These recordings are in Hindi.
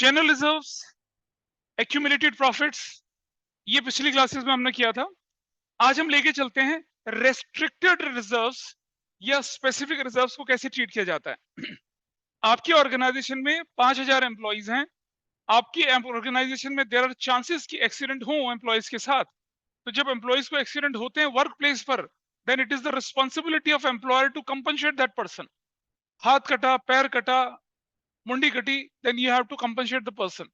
जनरल रिजर्व्स, एक्यूमुलेटेड प्रॉफिट्स, ये पिछली क्लासेस में हमने किया था। आज हम लेके चलते हैं रेस्ट्रिक्टेड रिजर्व्स या स्पेसिफिक रिजर्व्स को कैसे ट्रीट किया जाता है। आपकी ऑर्गेनाइजेशन में 5000 एम्प्लॉइज हैं। आपकी ऑर्गेनाइजेशन में देयर आर चांसेस कि एक्सीडेंट हो एम्प्लॉइज के साथ। तो जब एम्प्लॉइज को एक्सीडेंट होते हैं वर्क प्लेस पर, then it is the responsibility of employer to compensate that person. हाथ कटा, पैर कटा, मुंडी कटी, then you have to compensate the person.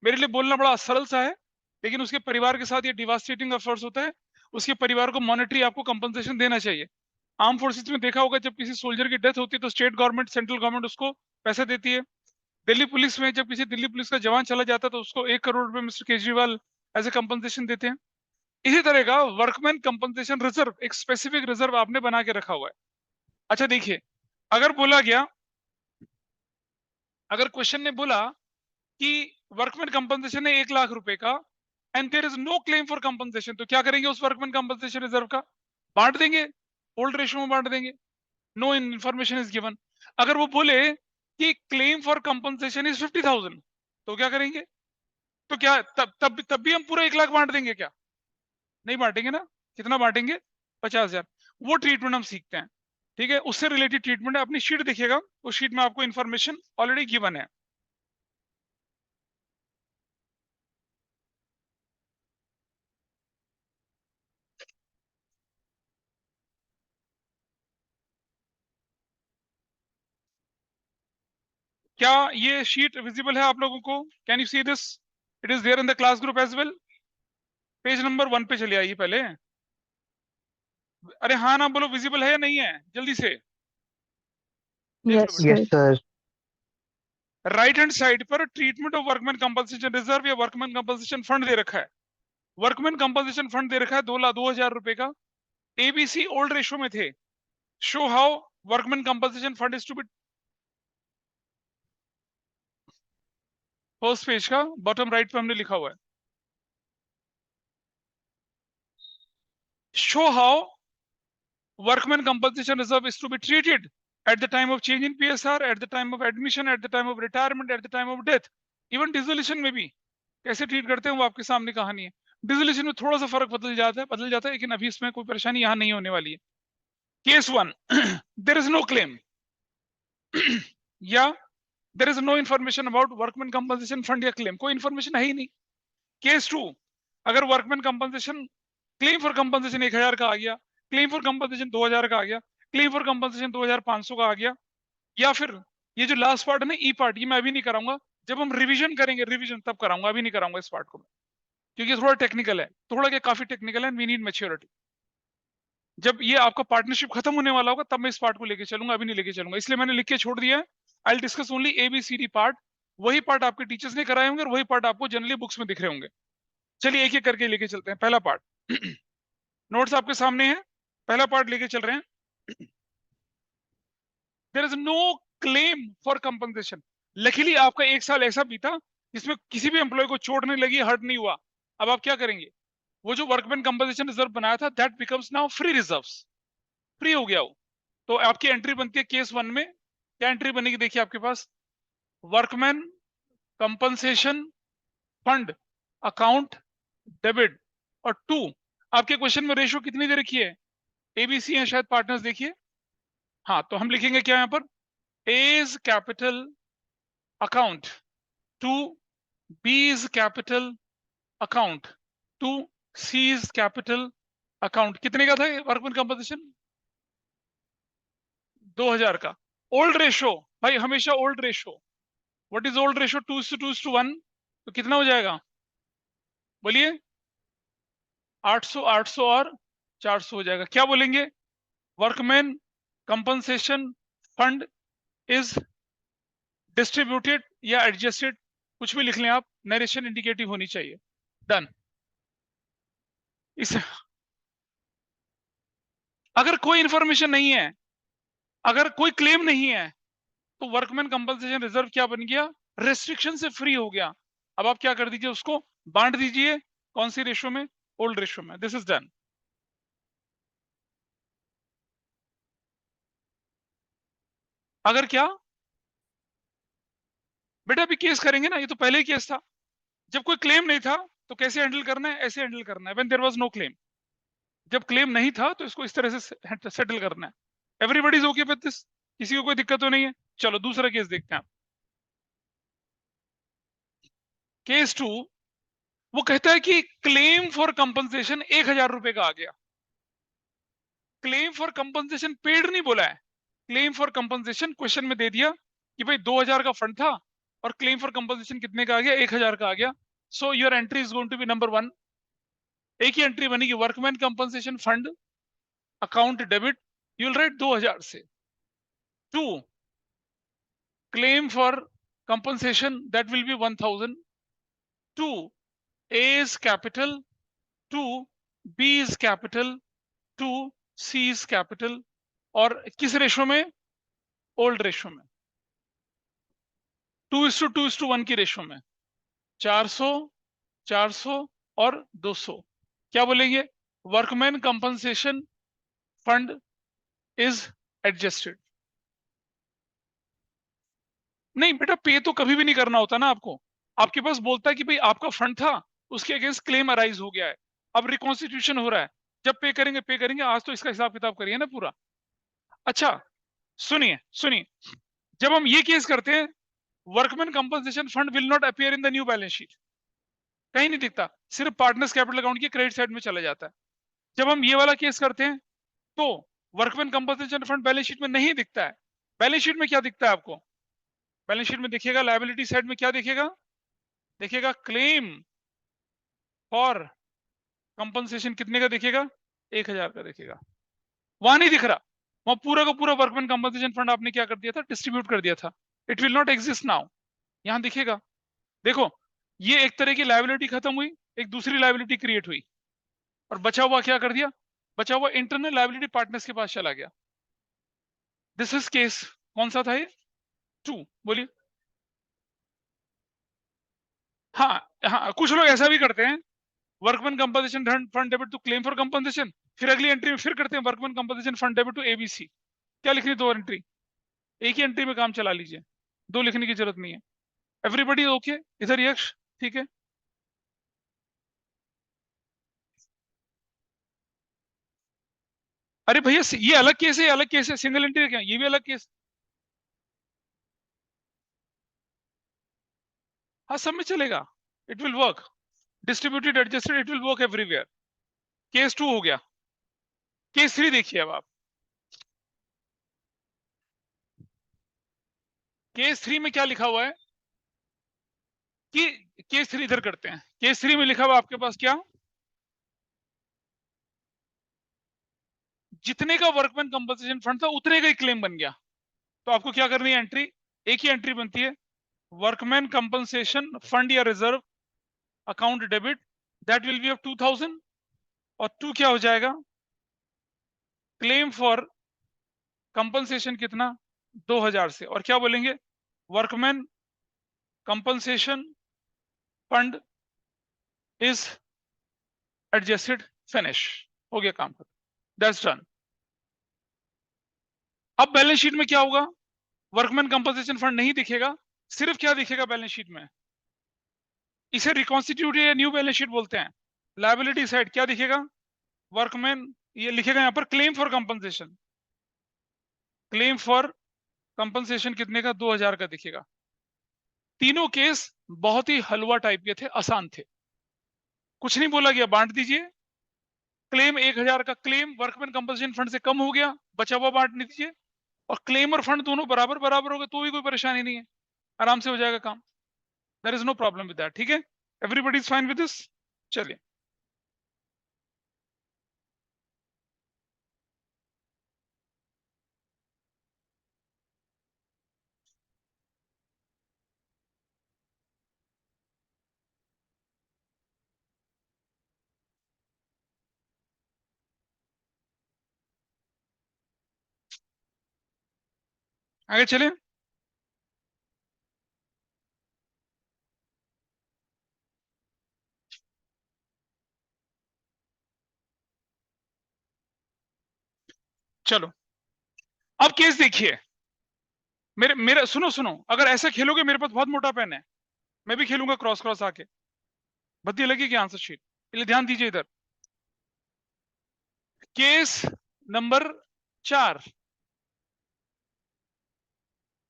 मेरे लिए बोलना बड़ा सरल सा है, लेकिन उसके परिवार के साथ ये डिवास्टेटिंग एफर्ट्स होता है। उसके परिवार को मॉनेटरी आपको कंपनसेशन देना चाहिए। आर्म फोर्सेस में देखा होगा, जब किसी सोल्जर की डेथ होती है तो स्टेट गवर्नमेंट, सेंट्रल गवर्नमेंट उसको पैसे देती है। दिल्ली पुलिस में जब किसी दिल्ली पुलिस का जवान चला जाता है तो उसको 1 करोड़ रुपए mister Kejriwal as a compensation देते हैं। इसी तरह का वर्कमैन कंपनसेशन रिजर्व, एक स्पेसिफिक रिजर्व आपने बना के रखा हुआ है। अच्छा देखिए, अगर बोला गया, अगर क्वेश्चन ने बोला कि वर्कमैन कंपनसेशन है 1 लाख रुपए का and there is no claim for compensation, तो क्या करेंगे उस वर्कमैन कंपनसेशन रिजर्व का? बांट देंगे, ओल्ड रेशियो में बांट देंगे। No information is given. अगर वो बोले कि क्लेम फॉर कंपनसेशन इज 50,000, तो क्या करेंगे? तो क्या तब भी हम पूरा 1 लाख बांट देंगे क्या? नहीं बांटेंगे ना। कितना बांटेंगे? 50,000। वो ट्रीटमेंट हम सीखते हैं, ठीक है? उससे रिलेटेड ट्रीटमेंट है। अपनी शीट देखिएगा, उस शीट में आपको इन्फॉर्मेशन ऑलरेडी गिवन है। क्या ये शीट विजिबल है आप लोगों को? Can you see this? It is there in the class group as well. Page number 1 पे चले आइए पहले। अरे हाँ ना बोलो, विजिबल है या नहीं है? जल्दी से देख लो यस बेटा। Sir. Sir. Right hand side पर treatment of workman compensation reserve या वर्कमैन कंपनसेशन फंड दे रखा है। वर्कमैन कंपनसेशन फंड दे रखा है 2,02,000 रुपए का। एबीसी ओल्ड रेशो में थे। Show how workman compensation fund is to be. First page का बॉटम राइट पे हमने लिखा हुआ है। Show how workman compensation reserve is to be treated at the time of change in PSR, at the time of admission, at the time of retirement, at the time of death, even dissolution में भी कैसे ट्रीट करते हैं वो आपके सामने कहानी है। डिसोल्यूशन में थोड़ा सा फर्क बदल जाता है, लेकिन अभी इसमें कोई परेशानी यहाँ नहीं होने वाली है। Case 1 there is no claim या there is no information about workman compensation fund या क्लेम, कोई इन्फॉर्मेशन है ही नहीं। केस 2, अगर workman compensation claim for compensation 1,000 का आ गया, क्लेम फॉर कंपनसेशन 2,000 का आ गया, क्लेम फॉर कंपनसेशन 2,500 का आ गया, या फिर ये जो लास्ट पार्ट है ना, ई पार्ट, ये मैं अभी नहीं कराऊंगा। जब हम रिवीजन करेंगे, रिवीजन तब कराऊंगा, अभी नहीं कराऊंगा इस पार्ट को मैं, क्योंकि थोड़ा टेक्निकल है, थोड़ा क्या काफी टेक्निकल है। We need maturity. जब ये आपका पार्टनरशिप खत्म होने वाला होगा तब मैं इस पार्ट को लेके चलूंगा, अभी नहीं लेके चलूंगा। इसलिए मैंने लिख के छोड़ दिया है, I will discuss only ABCD part. वही पार्ट आपके टीचर्स ने कराए होंगे और वही पार्ट आपको जनरली बुक्स में दिख रहे होंगे। चलिए एक एक करके लेके चलते हैं। पहला पार्ट नोट्स आपके सामने है, पहला पार्ट लेके चल रहे हैं। There is no claim for compensation. Luckily आपका 1 साल ऐसा बीता जिसमें किसी भी एम्प्लॉय को चोट नहीं लगी, हर्ट नहीं हुआ। अब आप क्या करेंगे? वो जो वर्कमैन कंपनसेशन रिजर्व बनाया था, that becomes now free reserves, free हो गया वो। तो आपकी एंट्री बनती है केस 1 में। क्या एंट्री बनेगी? देखिए आपके पास workman compensation fund account debit. और 2, आपके क्वेश्चन में रेशियो कितनी दे रखी है? एबीसी है शायद पार्टनर्स, देखिए। हाँ, तो हम लिखेंगे क्या यहाँ पर? A's capital account to B's capital account to C's capital account. कितने का था वर्कमैन कंपनसेशन? 2,000 का। ओल्ड रेशो, भाई हमेशा old ratio. What is old ratio? 2:1। तो कितना हो जाएगा? बोलिए। 800, 800 और 400 हो जाएगा। क्या बोलेंगे? Workman compensation fund is distributed या एडजस्टेड, कुछ भी लिख लें आप, नरेशन इंडिकेटिव होनी चाहिए। डन। इस अगर कोई इंफॉर्मेशन नहीं है, अगर कोई क्लेम नहीं है, तो वर्कमैन कंपनसेशन रिजर्व क्या बन गया? रेस्ट्रिक्शन से फ्री हो गया। अब आप क्या कर दीजिए, उसको बांट दीजिए। कौन सी रेशो में? ओल्ड रेशो में। This is done. अगर क्या बेटा अभी केस करेंगे ना, ये तो पहले ही केस था। जब कोई क्लेम नहीं था तो कैसे हैंडल करना है, ऐसे हैंडल करना है, when there was no claim. जब क्लेम नहीं था तो इसको इस तरह से सेटल करना है। Everybody is okay with this, किसी को कोई दिक्कत तो नहीं है। चलो दूसरा केस देखते हैं। केस 2, वो कहता है कि क्लेम फॉर कंपनसेशन 1,000 रुपए का आ गया। क्लेम फॉर कंपनसेशन पेड नहीं बोला है, क्लेम फॉर कंपनसेशन क्वेश्चन में दे दिया कि भाई 2,000 का फंड था और क्लेम फॉर कंपनसेशन कितने का आ गया, 1,000 का आ गया। So your entry is going to be number 1। एक ही एंट्री बनेगी, workman compensation fund account debit, you will write 2,000 से। 2, claim for compensation, that will be 1,000. 2, A is capital, 2, B is capital, 2, C is capital। और किस रेशो में, ओल्ड रेशो में, 2:2:1 की रेशो में। 400, 400 और 200। क्या बोलेंगे, workman compensation fund is adjusted. नहीं बेटा, पे तो कभी भी नहीं करना होता ना आपको। आपके पास बोलता है कि भाई आपका फंड था, उसके अगेंस्ट क्लेम अराइज हो गया है, अब रिकॉन्स्टिट्यूशन हो रहा है, जब पे करेंगे पे करेंगे, आज तो इसका हिसाब किताब करिए ना पूरा। अच्छा, सुनिए सुनिए, जब हम ये केस करते हैं, workman compensation fund will not appear in the new balance sheet, कहीं नहीं दिखता, सिर्फ पार्टनर्स कैपिटल अकाउंट की क्रेडिट साइड में चला जाता है। जब हम ये वाला केस करते हैं तो workman compensation fund balance sheet में नहीं दिखता है। बैलेंस शीट में क्या दिखता है आपको, बैलेंस शीट में देखिएगा, लायबिलिटी साइड में क्या दिखेगा, देखिएगा क्लेम फॉर कंपनसेशन कितने का दिखेगा, 1,000 का दिखेगा। वहां नहीं दिख रहा, वहां पूरा का पूरा वर्कमैन कंपनसेशन फंड आपने क्या कर दिया था, डिस्ट्रीब्यूट कर दिया था। It will not exist now, यहां दिखेगा। देखो, ये एक तरह की लायबिलिटी खत्म हुई, एक दूसरी लायबिलिटी क्रिएट हुई, और बचा हुआ क्या कर दिया, बचा हुआ इंटरनल लायबिलिटी पार्टनर्स के पास चला गया। दिस इज केस, कौन सा था ये, 2, बोलिए। हाँ हाँ, कुछ लोग ऐसा भी करते हैं, workman compensation fund debit to claim for compensation, फिर अगली एंट्री में फिर करते हैं workman compensation fund debit to ABC. क्या लिखनी, 2 एंट्री, एक ही एंट्री में काम चला लीजिए, 2 लिखने की जरूरत नहीं है। एवरीबडी ओके, इधर यक्ष, ठीक है। अरे भैया ये अलग केस है, अलग केस है, सिंगल एंट्री क्या, ये भी अलग केस। हाँ, सब में चलेगा, it will work, distributed adjusted, it will work everywhere. Case 2 हो गया। केस 3 देखिए अब आप। केस 3 में क्या लिखा हुआ है कि, केस 3 इधर करते हैं, केस 3 में लिखा हुआ आपके पास क्या, जितने का वर्कमैन कंपनसेशन फंड था उतने का ही क्लेम बन गया। तो आपको क्या करनी है, एंट्री, एक ही एंट्री बनती है, वर्कमैन कंपनसेशन फंड या reserve account debit, that will be of 2,000। और 2 क्या हो जाएगा, क्लेम फॉर कंपनसेशन कितना, 2,000 से, और क्या बोलेंगे, workman compensation fund is adjusted, finish, हो गया काम खत्म, दैट्स डन। अब बैलेंस शीट में क्या होगा, वर्कमैन कंपनसेशन फंड नहीं दिखेगा, सिर्फ क्या दिखेगा बैलेंस शीट में, इसे रिकॉन्स्टिट्यूट या न्यू बैलेंस शीट बोलते हैं। लायबिलिटी साइड क्या दिखेगा, वर्कमैन, ये लिखेगा यहाँ पर claim for compensation, claim for compensation कितने का, 2,000 का दिखेगा। तीनों केस बहुत ही हलवा टाइप के थे, आसान थे, कुछ नहीं बोला गया, बांट दीजिए। क्लेम 1,000 का, क्लेम वर्कमैन कंपनसेशन फंड से कम हो गया, बचा हुआ बांट दीजिए, और क्लेम और फंड दोनों बराबर बराबर हो गए, तो भी कोई परेशानी नहीं है, आराम से हो जाएगा काम। There is no problem with that, ठीक है, everybody is fine with this. चलिए, आगे चले। चलो, अब केस देखिए, मेरे मेरा सुनो सुनो, अगर ऐसे खेलोगे, मेरे पास बहुत मोटा पेन है, मैं भी खेलूंगा क्रॉस क्रॉस आके, बत्ती लगेगी आंसर शीट। इसलिए ध्यान दीजिए इधर। Case number 4।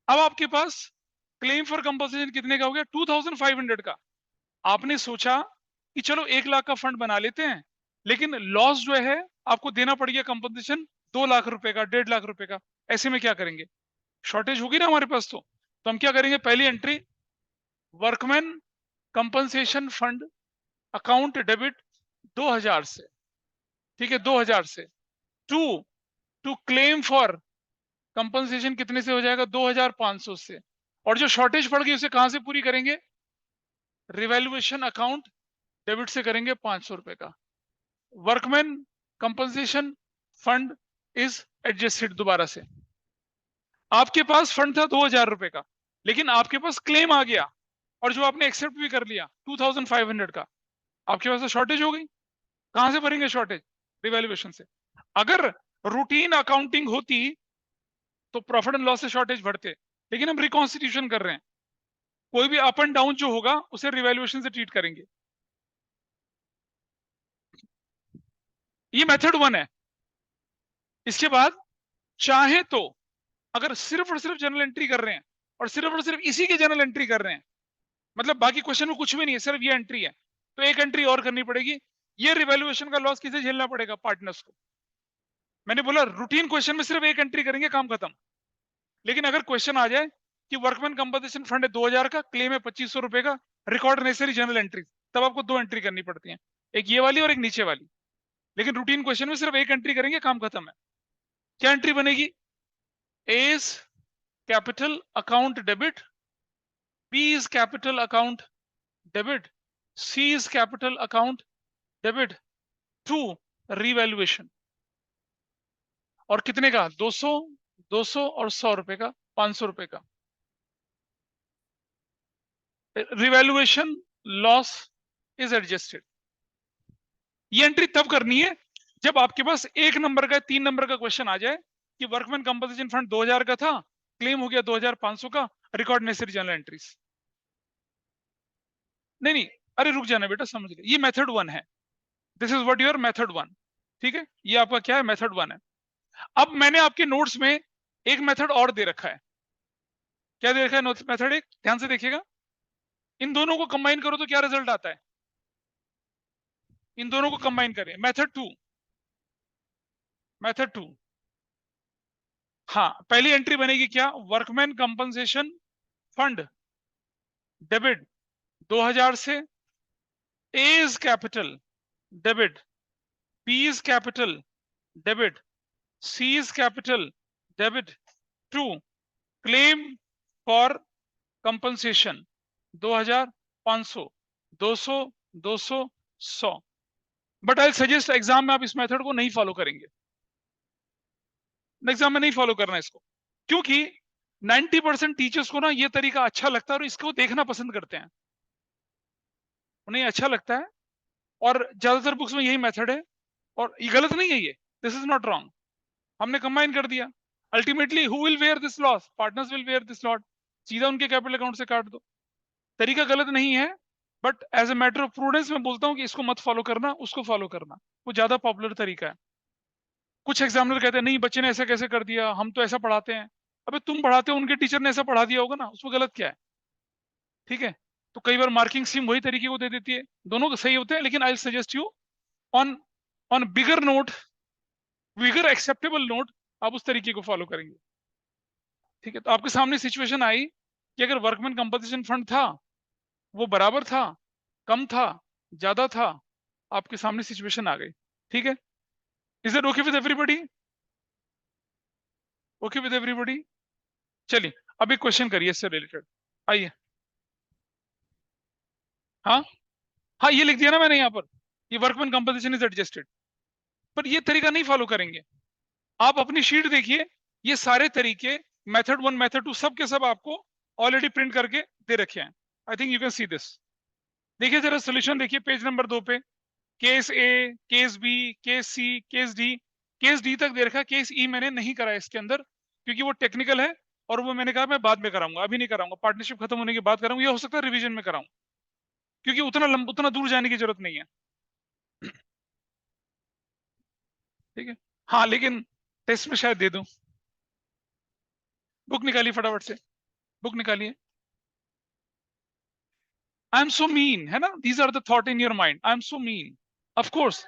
अब आपके पास क्लेम फॉर कंपनसेशन कितने का हो गया? 2500 का। आपने सोचा कि चलो 1 लाख का फंड बना लेते हैं, लेकिन लॉस जो है आपको देना पड़ गया कंपनसेशन 2 लाख रुपए का, 1.5 लाख रुपए का। ऐसे में क्या करेंगे? शॉर्टेज होगी ना हमारे पास, तो हम क्या करेंगे? पहली entry, workman compensation fund account debit 2000 से, ठीक है, 2000 से। To to claim for compensation कितने से हो जाएगा? 2500 से। और जो शॉर्टेज पड़ गई उसे कहां से पूरी करेंगे? रिवैल्यूएशन अकाउंट डेबिट से करेंगे 500 रुपए का। Workman compensation fund is adjusted. दोबारा से, आपके पास फंड था 2000 रुपए का, लेकिन आपके पास क्लेम आ गया, और जो आपने एक्सेप्ट भी कर लिया 2500 का, आपके पास तो शॉर्टेज हो गई। कहां से भरेंगे शॉर्टेज? रिवैल्यूएशन से। अगर रूटीन अकाउंटिंग होती तो प्रॉफिट एंड लॉस से शॉर्टेज भरते, लेकिन हम रिकॉन्स्टिट्यूशन कर रहे हैं, कोई भी अप एंड डाउन जो होगा उसे रिवैल्यूएशन से ट्रीट करेंगे। ये मेथड 1 है। इसके बाद चाहे तो, अगर सिर्फ और सिर्फ जनरल एंट्री कर रहे हैं और सिर्फ इसी की जनरल एंट्री कर रहे हैं, मतलब बाकी क्वेश्चन में कुछ भी नहीं है, सिर्फ ये एंट्री है, तो एक एंट्री और करनी पड़ेगी। ये रिवैल्यूएशन का लॉस किसे झेलना पड़ेगा? पार्टनर्स को। मैंने बोला रूटीन क्वेश्चन में सिर्फ एक एंट्री करेंगे, काम खत्म। लेकिन अगर क्वेश्चन आ जाए कि वर्कमैन कंपनसेशन फंड है 2000 का, क्लेम है 2500 रुपए का, रिकॉर्ड नेसेसरी जनरल एंट्री, तब आपको 2 एंट्री करनी पड़ती है, एक ये वाली और एक नीचे वाली। लेकिन रूटीन क्वेश्चन में सिर्फ एक एंट्री करेंगे, काम खत्म है। क्या एंट्री बनेगी? A is capital account debit, B is capital account debit, C is capital account debit to revaluation. और कितने का? 200, 200 और 100 रुपए का, 500 रुपए का। Revaluation loss is adjusted. ये एंट्री तब करनी है जब आपके पास 1 नंबर का 3 नंबर का क्वेश्चन आ जाए कि वर्कमैन कंपनसेशन फंड 2000 का था, क्लेम हो गया 2500 का, रिकॉर्ड नेसेसरी जनरल एंट्रीज। नहीं नहीं, अरे रुक जाना बेटा, समझ ले, ये मेथड 1 है। This is what your method 1। ठीक है, ये आपका क्या है? मेथड 1 है। अब मैंने आपके नोट्स में एक मेथड और दे रखा है। क्या दे रखा है? मेथड एक, ध्यान से देखिएगा। इन दोनों को कंबाइन करो तो क्या रिजल्ट आता है? इन दोनों को कंबाइन करें, मेथड 2। मेथड 2, हाँ, पहली एंट्री बनेगी क्या? वर्कमैन कंपनसेशन फंड डेबिट 2000 से, A is capital debit, B is capital debit, C is capital debit to claim for compensation 2500, 200, 200, 100। But I suggest exam में आप इस मेथड को नहीं फॉलो करेंगे, एग्जाम में नहीं फॉलो करना इसको, क्योंकि 90% टीचर्स को ना ये तरीका अच्छा लगता है और इसको देखना पसंद करते हैं, उन्हें अच्छा लगता है, और ज्यादातर बुक्स में यही मेथड है। और ये गलत नहीं है, ये दिस इज नॉट रॉन्ग, हमने कंबाइन कर दिया। Ultimately who will where this loss? Partners will where this loss, सीधा उनके कैपिटल अकाउंट से काट दो। तरीका गलत नहीं है, but as a matter of prudence मैं बोलता हूँ कि इसको मत फॉलो करना, उसको फॉलो करना, वो ज्यादा पॉपुलर तरीका है। कुछ एग्जामिनर कहते हैं नहीं, बच्चे ने ऐसा कैसे कर दिया, हम तो ऐसा पढ़ाते हैं। अबे तुम पढ़ाते हो, उनके टीचर ने ऐसा पढ़ा दिया होगा ना, उसमें गलत क्या है? ठीक है, तो कई बार मार्किंग स्कीम वही तरीके को दे देती है, दोनों सही होते हैं, लेकिन I suggest you on on bigger note, bigger acceptable note, आप उस तरीके को फॉलो करेंगे। ठीक है, तो आपके सामने सिचुएशन आई कि अगर वर्कमैन कंपनसेशन फंड था, वो बराबर था, कम था, ज्यादा था, आपके सामने सिचुएशन आ गई। ठीक है, is it okay with everybody? Okay with everybody? चलिए अब एक क्वेश्चन करिए इससे रिलेटेड, आइए। हाँ हाँ, ये लिख दिया ना मैंने यहाँ पर, ये वर्कमैन कंपनसेशन इज एडजस्टेड, पर ये तरीका नहीं फॉलो करेंगे। आप अपनी शीट देखिए, ये सारे तरीके, मेथड 1, मेथड 2, सब के सब आपको ऑलरेडी प्रिंट करके दे रखे हैं। I think you can see this. देखिए जरा सोल्यूशन देखिए, पेज नंबर 2 पे, केस ए, केस बी, केस सी, केस डी, केस डी तक दे रखा है। केस ई मैंने नहीं करा है इसके अंदर, क्योंकि वो टेक्निकल है और वो मैंने कहा मैं बाद में कराऊंगा, अभी नहीं कराऊंगा, पार्टनरशिप खत्म होने के बाद कराऊंगा, ये हो सकता है रिवीजन में कराऊं, क्योंकि उतना दूर जाने की जरूरत नहीं है। ठीक है। हाँ लेकिन टेस्ट में शायद दे दूं। बुक निकालिए फटाफट से, बुक निकालिए। आई एम सो मीन, है ना, these are the thought in your mind, I am so mean, of course.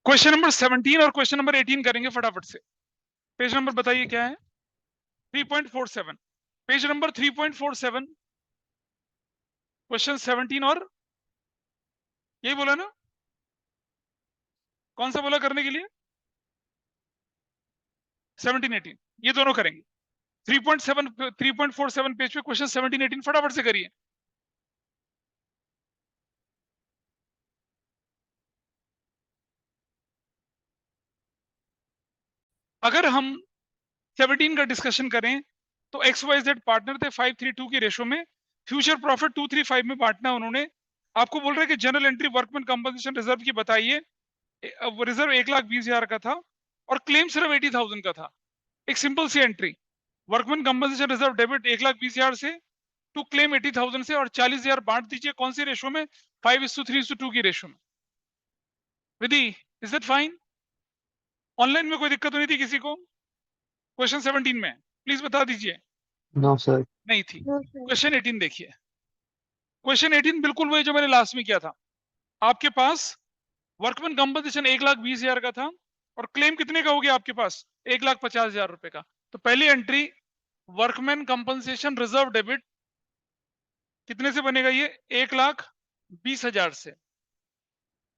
Question number 17 और क्वेश्चन नंबर 18 करेंगे फटाफट से। पेज नंबर बताइए क्या है? 3.47, पेज नंबर 3.47, क्वेश्चन 17 और, यही बोला ना? कौन सा बोला करने के लिए? 17 18, ये दोनों करेंगे। 3.7 3.47 पेज पे क्वेश्चन 17 18 फटाफट से करिए। अगर हम 17 का डिस्कशन करें तो एक्स वाई जेड पार्टनर थे 532 की रेशो में, फ्यूचर प्रॉफिट 235 में बांटना उन्होंने। आपको बोल रहे हैं कि general entry workman compensation reserve की बताइए। रिजर्व 1,20,000 का था और क्लेम सिर्फ 80,000 का था। एक सिंपल सी entry, workman compensation reserve debit 1,20,000 से, टू क्लेम 80,000 से, और 40,000 बांट दीजिए कौन सी रेशो में? 5:3:2 की रेशो में। विधि, इज दैट फाइन? ऑनलाइन में कोई दिक्कत तो नहीं थी किसी को क्वेश्चन 17 में? प्लीज बता दीजिए। No sir. नहीं थी। क्वेश्चन 18 देखिए। क्वेश्चन 18 बिल्कुल वही जो मैंने लास्ट में किया था। आपके पास वर्कमैन कंपनसेशन 1,20,000 का था और क्लेम कितने का हो गया आपके पास? 1,50,000 रुपए का। तो पहली entry, workman compensation reserve debit कितने से बनेगा? ये 1,20,000 से।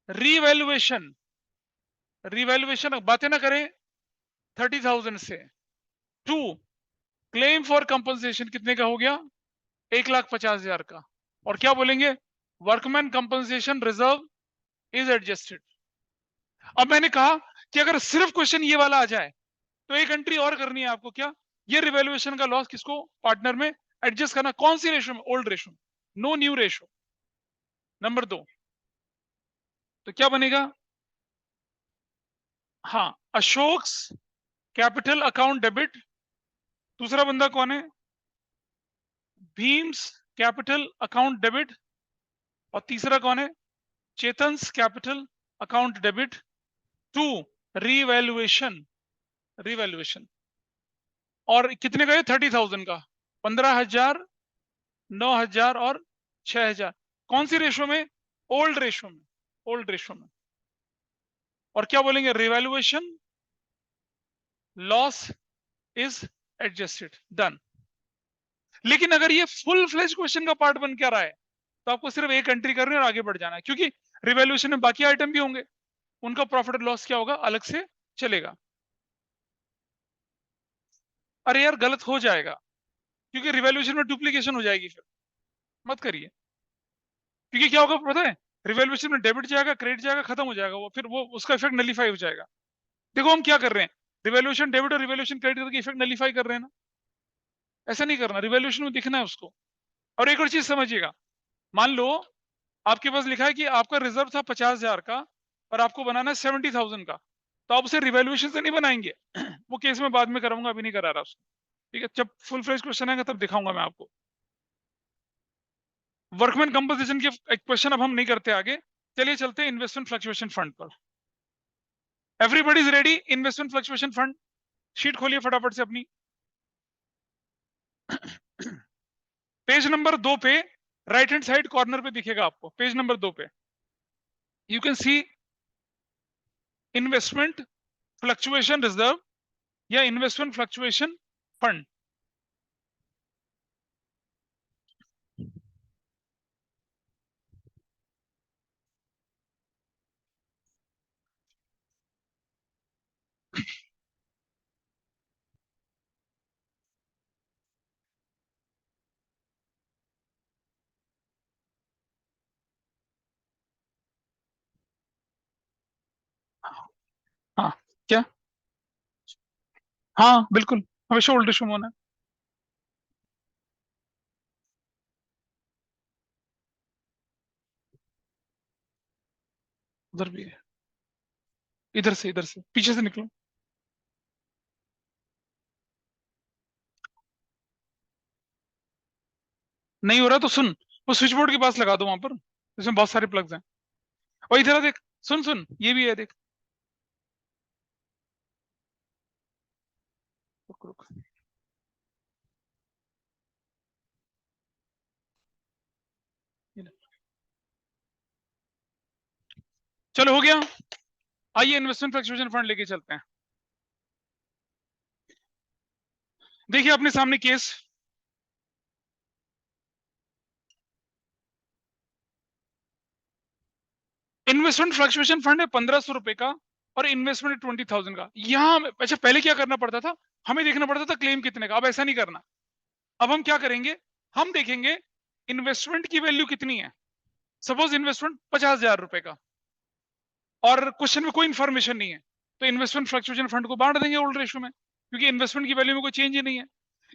रीवैल्यूएशन, रीवैल्यूएशन बातें ना करें, 30,000 से। टू, क्लेम फॉर कंपनसेशन कितने का हो गया? 1,50,000 का। और क्या बोलेंगे? Workman compensation reserve is adjusted. अब मैंने कहा कि अगर सिर्फ क्वेश्चन ये वाला आ जाए तो एक एंट्री और करनी है आपको। क्या? ये रिवैल्यूएशन का लॉस किसको पार्टनर में एडजस्ट करना? कौन सी रेशो में? ओल्ड रेशो में, नो न्यू रेशो। नंबर 2, तो क्या बनेगा? हाँ, अशोक्स कैपिटल अकाउंट डेबिट। दूसरा बंदा कौन है? Bhim's capital account debit. और तीसरा कौन है? Chetan's capital account debit. To, revaluation, revaluation. और कितने का है? 30,000 का, 15,000, 9,000 और 6,000। कौन सी रेशो में? ओल्ड रेशो में, ओल्ड रेशो में। और क्या बोलेंगे? Revaluation loss is adjusted, done. लेकिन अगर ये फुल फ्लेज क्वेश्चन का पार्ट बन क्या रहा है तो आपको सिर्फ एक एंट्री करनी है और आगे बढ़ जाना है, क्योंकि रिवैल्यूएशन में बाकी आइटम भी होंगे, उनका प्रॉफिट और लॉस क्या होगा अलग से चलेगा। अरे यार गलत हो जाएगा, क्योंकि रिवैल्यूएशन में डुप्लीकेशन हो जाएगी, फिर मत करिए। क्योंकि क्या होगा पता है? रिवैल्यूएशन में डेबिट जाएगा, क्रेडिट जाएगा, खत्म हो जाएगा वो, फिर वो उसका इफेक्ट नलीफाई हो जाएगा। देखो हम क्या कर रहे हैं, रिवैल्यूएशन डेबिट और रिवैल्यूएशन क्रेडिट करके इफेक्ट नलीफाई कर रहे हैं ना। ऐसा नहीं करना, रिवैल्यूएशन में दिखना है उसको। और एक और चीज समझिएगा, मान लो आपके पास लिखा है कि आपका रिजर्व था 50,000 का और आपको बनाना है 70,000 का, तो आप उसे रिवैल्यूएशन से नहीं बनाएंगे। वो केस में बाद में कराऊंगा, अभी नहीं करा रहा उसको। ठीक है, जब फुल फ्लेज क्वेश्चन आएगा तब दिखाऊंगा मैं आपको। वर्कमैन कंपोजिशन के क्वेश्चन अब हम नहीं करते आगे। चलिए चलते हैं इन्वेस्टमेंट फ्लक्चुएशन फंड पर। Everybody is ready? Investment fluctuation fund sheet खोलिए फटाफट से अपनी। पेज नंबर 2 पे राइट हैंड साइड कॉर्नर पे दिखेगा आपको, पेज नंबर 2 पे you can see investment fluctuation reserve या इन्वेस्टमेंट फ्लक्चुएशन फंड। हाँ, क्या? हाँ बिल्कुल, हमेशा ओल्ड रेशियो में होना है। उधर भी है, इधर से पीछे से निकलो। नहीं हो रहा तो सुन, वो स्विच बोर्ड के पास लगा दो वहां पर, इसमें बहुत सारे प्लग्स हैं। और इधर आ देख, सुन सुन, ये भी है देख। रुक रुक। ये ले। चलो हो गया। आइए इन्वेस्टमेंट फ्लक्चुएशन फंड लेके चलते हैं। देखिए अपने सामने केस, इन्वेस्टमेंट फ्लक्चुएशन फंड है 1500 रुपए का, और इन्वेस्टमेंट 20,000 का। यहाँ अच्छा पहले क्या करना पड़ता था, हमें देखना पड़ता था क्लेम कितने का। अब ऐसा नहीं करना। अब हम क्या करेंगे, हम देखेंगे इन्वेस्टमेंट की वैल्यू कितनी है। सपोज इन्वेस्टमेंट 50,000 रुपए का, और क्वेश्चन में कोई इंफॉर्मेशन नहीं है, तो इन्वेस्टमेंट फ्लक्चुएशन फंड को बांट देंगे ओल्ड रेशियो में, क्योंकि इन्वेस्टमेंट की वैल्यू में कोई चेंज ही नहीं है।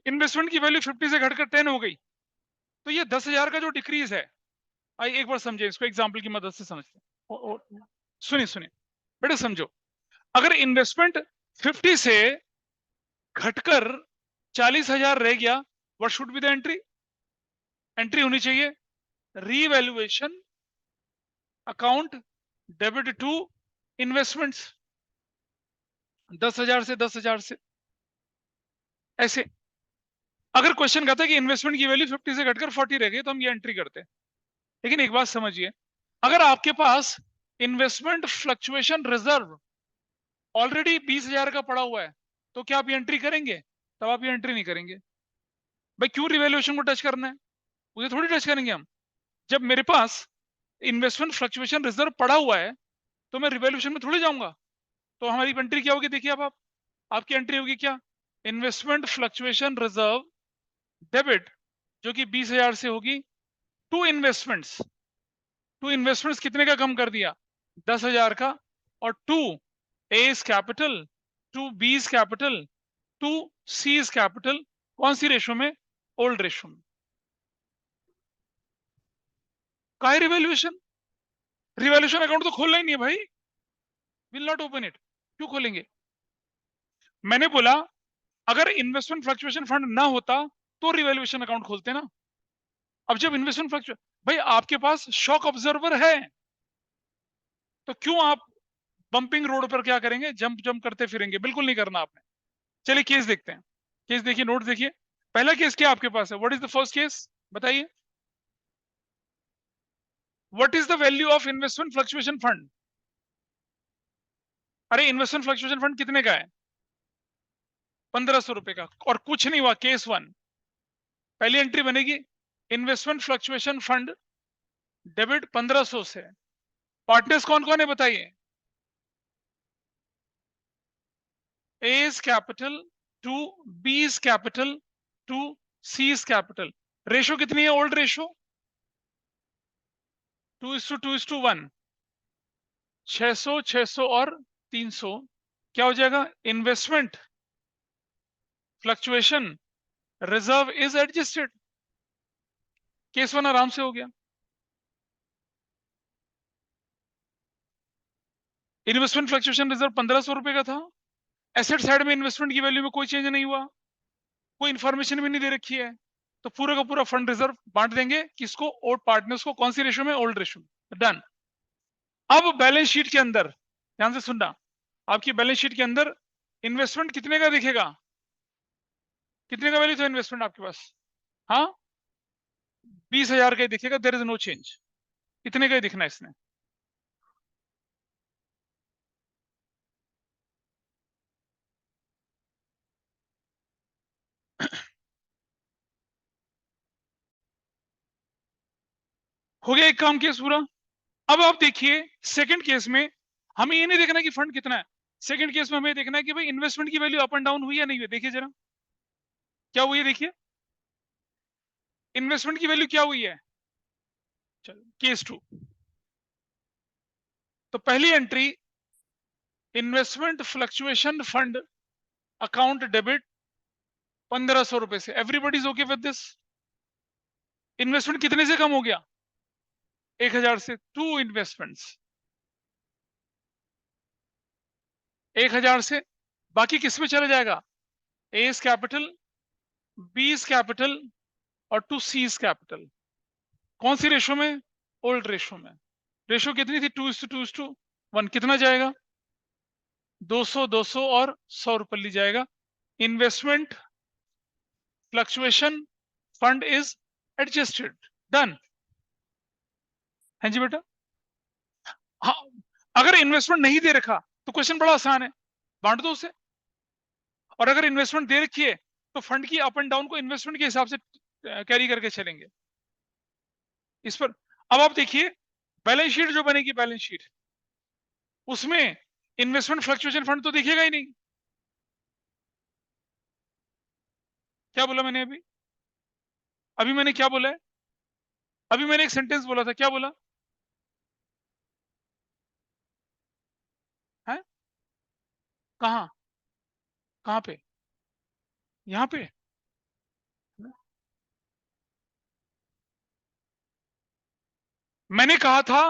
इन्वेस्टमेंट की वैल्यू 50 से घटकर 10 हो गई, तो ये 10,000 का जो डिक्रीज है, आइए एक बार समझे इसको, एग्जाम्पल की मदद से समझते हैं। सुनिए सुनिए बेटा, समझो। अगर इन्वेस्टमेंट 50 से घटकर 40,000 रह गया, what should be the entry? Entry होनी चाहिए revaluation account debit to investments, 10,000 से 10,000 से ऐसे। अगर क्वेश्चन कहता है कि इन्वेस्टमेंट की वैल्यू 50 से घटकर 40 रह गई, तो हम ये एंट्री करते हैं। लेकिन एक बात समझिए, अगर आपके पास इन्वेस्टमेंट फ्लक्चुएशन रिजर्व ऑलरेडी 20,000 का पड़ा हुआ है, तो क्या आप ये एंट्री करेंगे? तब आप ये एंट्री नहीं करेंगे। भाई क्यों रिवैल्यूएशन को टच करना है? उसे थोड़ी टच करेंगे हम। जब मेरे पास इन्वेस्टमेंट फ्लक्चुएशन रिजर्व पड़ा हुआ है, तो मैं रिवैल्यूएशन में थोड़ी जाऊंगा। तो हमारी एंट्री क्या होगी, देखिए अब आप, आपकी एंट्री होगी क्या, इन्वेस्टमेंट फ्लक्चुएशन रिजर्व डेबिट, जो कि 20,000 से होगी, टू इन्वेस्टमेंट्स। टू इन्वेस्टमेंट्स कितने का कम कर दिया, 10,000 का, और to A's capital, to B's capital, to C's capital. कौन सी रेशो में? ओल्ड रेशो में। का रिवैल्यूएशन? रिवैल्यूएशन अकाउंट तो खोलना ही नहीं है भाई, विल नॉट ओपन इट। क्यों खोलेंगे? मैंने बोला अगर इन्वेस्टमेंट फ्लक्चुएशन फंड ना होता तो रिवैल्यूएशन अकाउंट खोलते ना। अब जब इन्वेस्टमेंट फ्लक्चुएशन, भाई आपके पास शॉक ऑब्जर्वर है, तो क्यों आप बंपिंग रोड पर क्या करेंगे, जंप जंप करते फिरेंगे? बिल्कुल नहीं करना आपने। चलिए केस देखते हैं। केस देखिए, नोट देखिए। पहला केस क्या आपके पास है, what is the first case, बताइए। What is the value of investment fluctuation fund? अरे इन्वेस्टमेंट फ्लक्चुएशन फंड कितने का है? 1500 रुपए का, और कुछ नहीं हुआ। केस वन, पहली एंट्री बनेगी इन्वेस्टमेंट फ्लक्चुएशन फंड डेबिट 1500 से। पार्टनर्स कौन कौन है बताइए? A's capital, to B's capital, to C's capital. Ratio कितनी है ओल्ड रेशो? 2:2:1। 600 600 और 300, क्या हो जाएगा, investment fluctuation reserve is adjusted. Case one आराम से हो गया। इन्वेस्टमेंट फ्लक्चुएशन रिजर्व 1500 रुपए का था। एसेट साइड में इन्वेस्टमेंट की वैल्यू में कोई चेंज नहीं हुआ, कोई इंफॉर्मेशन भी नहीं दे रखी है, तो पूरा का पूरा फंड रिजर्व बांट देंगे किसको, और पार्टनर्स को। कौन सी रेशो में? ओल्ड रेशो में। डन। अब बैलेंस शीट के अंदर ध्यान से सुनना, आपकी बैलेंस शीट के अंदर इन्वेस्टमेंट कितने का दिखेगा? कितने का वैल्यू था इन्वेस्टमेंट आपके पास? हाँ, 20,000 का ही दिखेगा। देयर इज नो चेंज, इतने का ही दिखना है इसने। हो गया एक काम, केस पूरा। अब आप देखिए सेकंड केस में, हमें ये नहीं देखना कि फंड कितना है। सेकंड केस में हमें देखना है कि भाई इन्वेस्टमेंट की वैल्यू अप एंड डाउन हुई या नहीं हुई। देखिए जरा क्या हुई है, देखिए इन्वेस्टमेंट की वैल्यू क्या हुई है। चलो केस टू, तो पहली entry investment fluctuation fund account debit 1500 रुपए से। Everybody is okay with this. Investment कितने से कम हो गया? 1000 से। टू इन्वेस्टमेंट्स 1000 से, बाकी किस में चला जाएगा? A is capital, B is capital और टू सी इज कैपिटल। कौन सी रेशो में? ओल्ड रेशो में। रेशो कितनी थी? 2:1। कितना जाएगा? 200 200 और 100 रुपए ली जाएगा। Investment fluctuation fund is adjusted. Done है जी बेटा। हाँ, अगर इन्वेस्टमेंट नहीं दे रखा तो क्वेश्चन बड़ा आसान है, बांट दो उसे। और अगर इन्वेस्टमेंट दे रखी है तो फंड की अप एंड डाउन को इन्वेस्टमेंट के हिसाब से कैरी करके चलेंगे इस पर। अब आप देखिए बैलेंस शीट जो बनेगी, बैलेंस शीट, उसमें इन्वेस्टमेंट फ्लक्चुएशन फंड तो दिखेगा ही नहीं। क्या बोला मैंने अभी? अभी मैंने क्या बोला है? अभी मैंने एक सेंटेंस बोला था, क्या बोला है? कहाँ? कहाँ पे? यहाँ पे। मैंने कहा था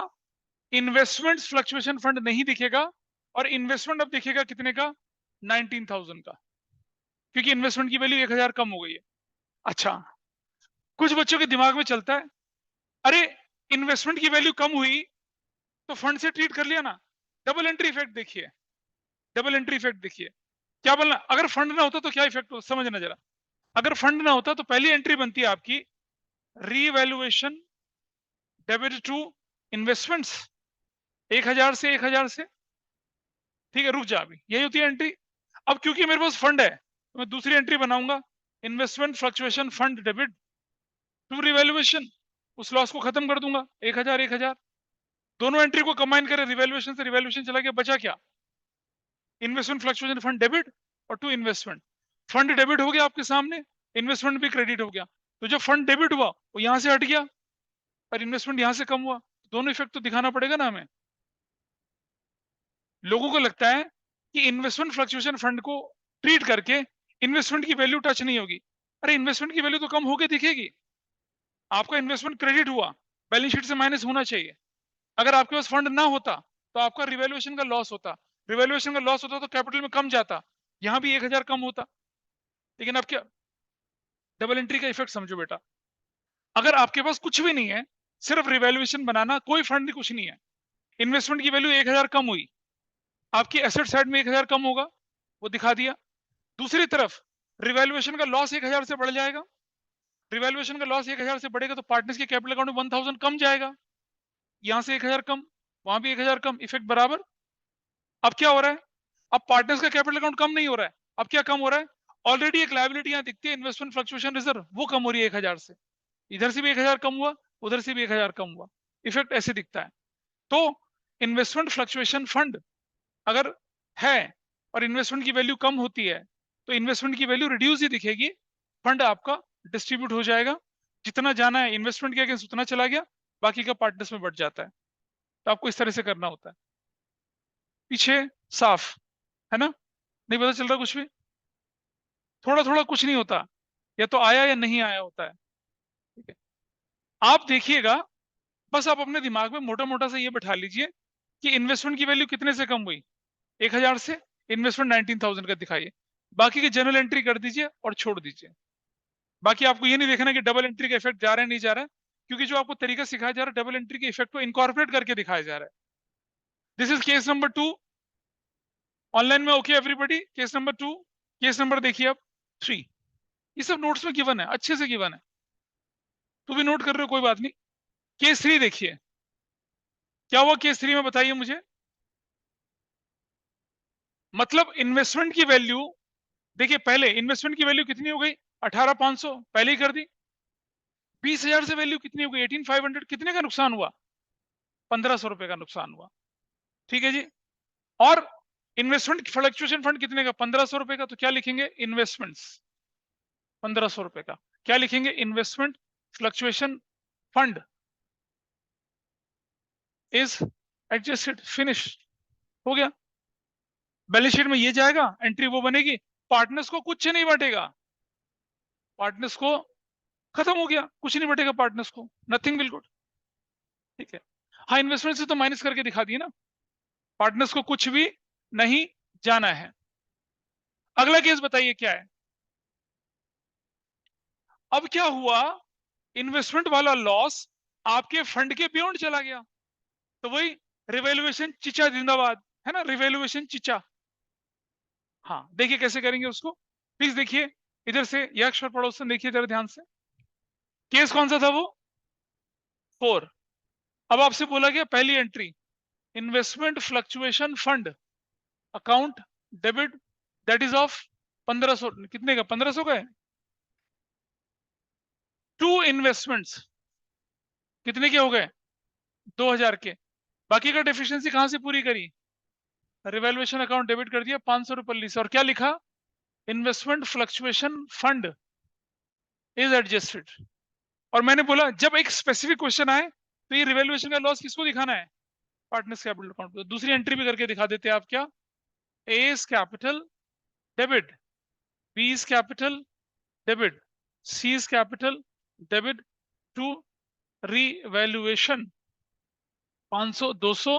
इन्वेस्टमेंट फ्लक्चुएशन फंड नहीं दिखेगा, और इन्वेस्टमेंट अब दिखेगा कितने का? 19,000 का, क्योंकि इन्वेस्टमेंट की वैल्यू 1000 कम हो गई है। अच्छा, कुछ बच्चों के दिमाग में चलता है, अरे इन्वेस्टमेंट की वैल्यू कम हुई तो फंड से ट्रीट कर लिया ना। डबल एंट्री इफेक्ट देखिए, डबल एंट्री इफेक्ट देखिए। क्या बोलना? अगर फंड ना होता तो क्या इफेक्ट हो, समझना जरा। अगर फंड ना होता तो पहली एंट्री बनती है आपकी रीवैल्यूएशन डेबिट टू इन्वेस्टमेंट्स, 1000 से 1000 से। ठीक है, रुक जा, अभी यही होती है एंट्री। अब क्योंकि मेरे पास फंड है तो मैं दूसरी एंट्री बनाऊंगा, investment fluctuation fund debit to revaluation. उस लॉस को खत्म कर दूंगा, 1000 1000। दोनों एंट्री को कंबाइन करें, रिवैल्यूएशन से रिवैल्यूएशन चला गया, बचा क्या? इन्वेस्टमेंट फ्लक्चुएशन फंड डेबिट और टू इन्वेस्टमेंट। फंड डेबिट हो गया आपके सामने, इन्वेस्टमेंट भी क्रेडिट हो गया। तो जब फंड डेबिट हुआ वो यहां से हट गया और इन्वेस्टमेंट यहां से कम हुआ, दोनों इफेक्ट तो दिखाना पड़ेगा ना हमें। लोगों को लगता है कि इन्वेस्टमेंट फ्लक्चुएशन फंड को ट्रीट करके इन्वेस्टमेंट की वैल्यू टच नहीं होगी। अरे इन्वेस्टमेंट की वैल्यू तो कम होकर दिखेगी। आपका इन्वेस्टमेंट क्रेडिट हुआ, बैलेंस शीट से माइनस होना चाहिए। अगर आपके पास फंड ना होता तो आपका रिवैल्यूएशन का लॉस होता, रिवैल्यूएशन का लॉस होता तो कैपिटल में कम जाता, यहां भी 1000 कम होता। लेकिन अब क्या? डबल एंट्री का इफेक्ट समझो बेटा। अगर आपके पास कुछ भी नहीं है, सिर्फ रिवैल्यूएशन बनाना, कोई फंड नहीं, कुछ नहीं है, इन्वेस्टमेंट की वैल्यू 1000 कम हुई, आपकी एसेट साइड में 1000 कम होगा, वो दिखा दिया। दूसरी तरफ रिवैल्यूएशन का लॉस 1000 से बढ़ जाएगा, रिवैल्यूएशन का लॉस 1000 से बढ़ेगा तो पार्टनर्स के कैपिटल अकाउंट में 1000 कम जाएगा, यहां से 1000 कम, वहां भी 1000 कम, इफेक्ट बराबर। अब क्या हो रहा है? अब पार्टनर्स का कैपिटल अकाउंट कम नहीं हो रहा है, अब क्या कम हो रहा है? ऑलरेडी एक लायबिलिटी यहां दिखती है, इन्वेस्टमेंट फ्लक्चुएशन रिजर्व, वो कम हो रही है 1000 से। इधर से भी 1000 कम हुआ, उधर से भी 1000 कम हुआ, इफेक्ट ऐसे दिखता है। तो इन्वेस्टमेंट फ्लक्चुएशन फंड अगर है और इन्वेस्टमेंट की वैल्यू कम होती है तो इन्वेस्टमेंट की वैल्यू रिड्यूस ही दिखेगी, फंड आपका डिस्ट्रीब्यूट हो जाएगा, जितना जाना है इन्वेस्टमेंट के अगेंस्ट उतना चला गया, बाकी का पार्टनर्स में बढ़ जाता है। तो आपको इस तरह से करना होता है। पीछे साफ है ना? नहीं पता चल रहा कुछ भी? थोड़ा थोड़ा कुछ नहीं होता, या तो आया या नहीं आया होता है। ठीक है, आप देखिएगा, बस आप अपने दिमाग में मोटा मोटा से ये बैठा लीजिए कि इन्वेस्टमेंट की वैल्यू कितने से कम हुई? 1000 से। इन्वेस्टमेंट 19,000 का दिखाइए, बाकी की जनरल एंट्री कर दीजिए और छोड़ दीजिए। बाकी आपको ये नहीं देखना कि डबल एंट्री का इफेक्ट जा रहा है नहीं जा रहा है, क्योंकि जो आपको तरीका सिखाया जा रहा है डबल एंट्री के इफेक्ट को इनकॉर्पोरेट करके दिखाया जा रहा है। This is case number 2। Online में okay everybody? Case number 2। Case number देखिए अब 3। ये सब नोट्स में गिवन है, अच्छे से गिवन है, तो भी नोट कर रहे हो कोई बात नहीं। केस 3 देखिए, क्या हुआ केस 3 में बताइए मुझे। मतलब इन्वेस्टमेंट की वैल्यू, देखिए पहले इन्वेस्टमेंट की वैल्यू कितनी हो गई? 18,500 पहले ही कर दी। 20,000 से वैल्यू कितनी हो गई? 18,500। कितने का नुकसान हुआ? 1500 रुपए का नुकसान हुआ। ठीक है जी। और इन्वेस्टमेंट फ्लक्चुएशन फंड कितने का? 1500 रुपए का। तो क्या लिखेंगे? इन्वेस्टमेंट्स 1500 रुपए का। क्या लिखेंगे? Investment fluctuation fund is adjusted, finish, हो गया। बैलेंस शीट में ये जाएगा, एंट्री वो बनेगी, पार्टनर्स को कुछ नहीं बटेगा, पार्टनर्स को खत्म हो गया, कुछ नहीं बटेगा पार्टनर्स को, नथिंग विल गुड। ठीक है, हाँ इन्वेस्टमेंट से तो माइनस करके दिखा दिए ना, पार्टनर्स को कुछ भी नहीं जाना है। अगला केस बताइए क्या है। अब क्या हुआ, इन्वेस्टमेंट वाला लॉस आपके फंड के बियॉन्ड चला गया, तो वही रिवैल्यूएशन चिचा जिंदाबाद, है ना, रिवैल्यूएशन चिचा। हाँ देखिए कैसे करेंगे उसको, प्लीज देखिए इधर से, यक्ष और पड़ोसन देखिए जरा ध्यान से। केस कौन सा था वो, 4। अब आपसे बोला गया पहली entry, investment fluctuation fund account debit that is of 1500, कितने का, 1500 का है। टू इन्वेस्टमेंट्स कितने के हो गए, 2000 के। बाकी का डेफिशिएंसी कहां से पूरी करी, रिवैल्यूएशन अकाउंट डेबिट कर दिया 500 रुपये से, और क्या लिखा, investment fluctuation fund is adjusted. और मैंने बोला जब एक स्पेसिफिक क्वेश्चन आए तो ये रिवैल्यूएशन का लॉस किसको दिखाना है, पार्टनर्स कैपिटल अकाउंट पे। दूसरी एंट्री भी करके दिखा देते हैं आप, क्या, A is capital debit, B is capital debit, C is capital debit to revaluation 500, 200,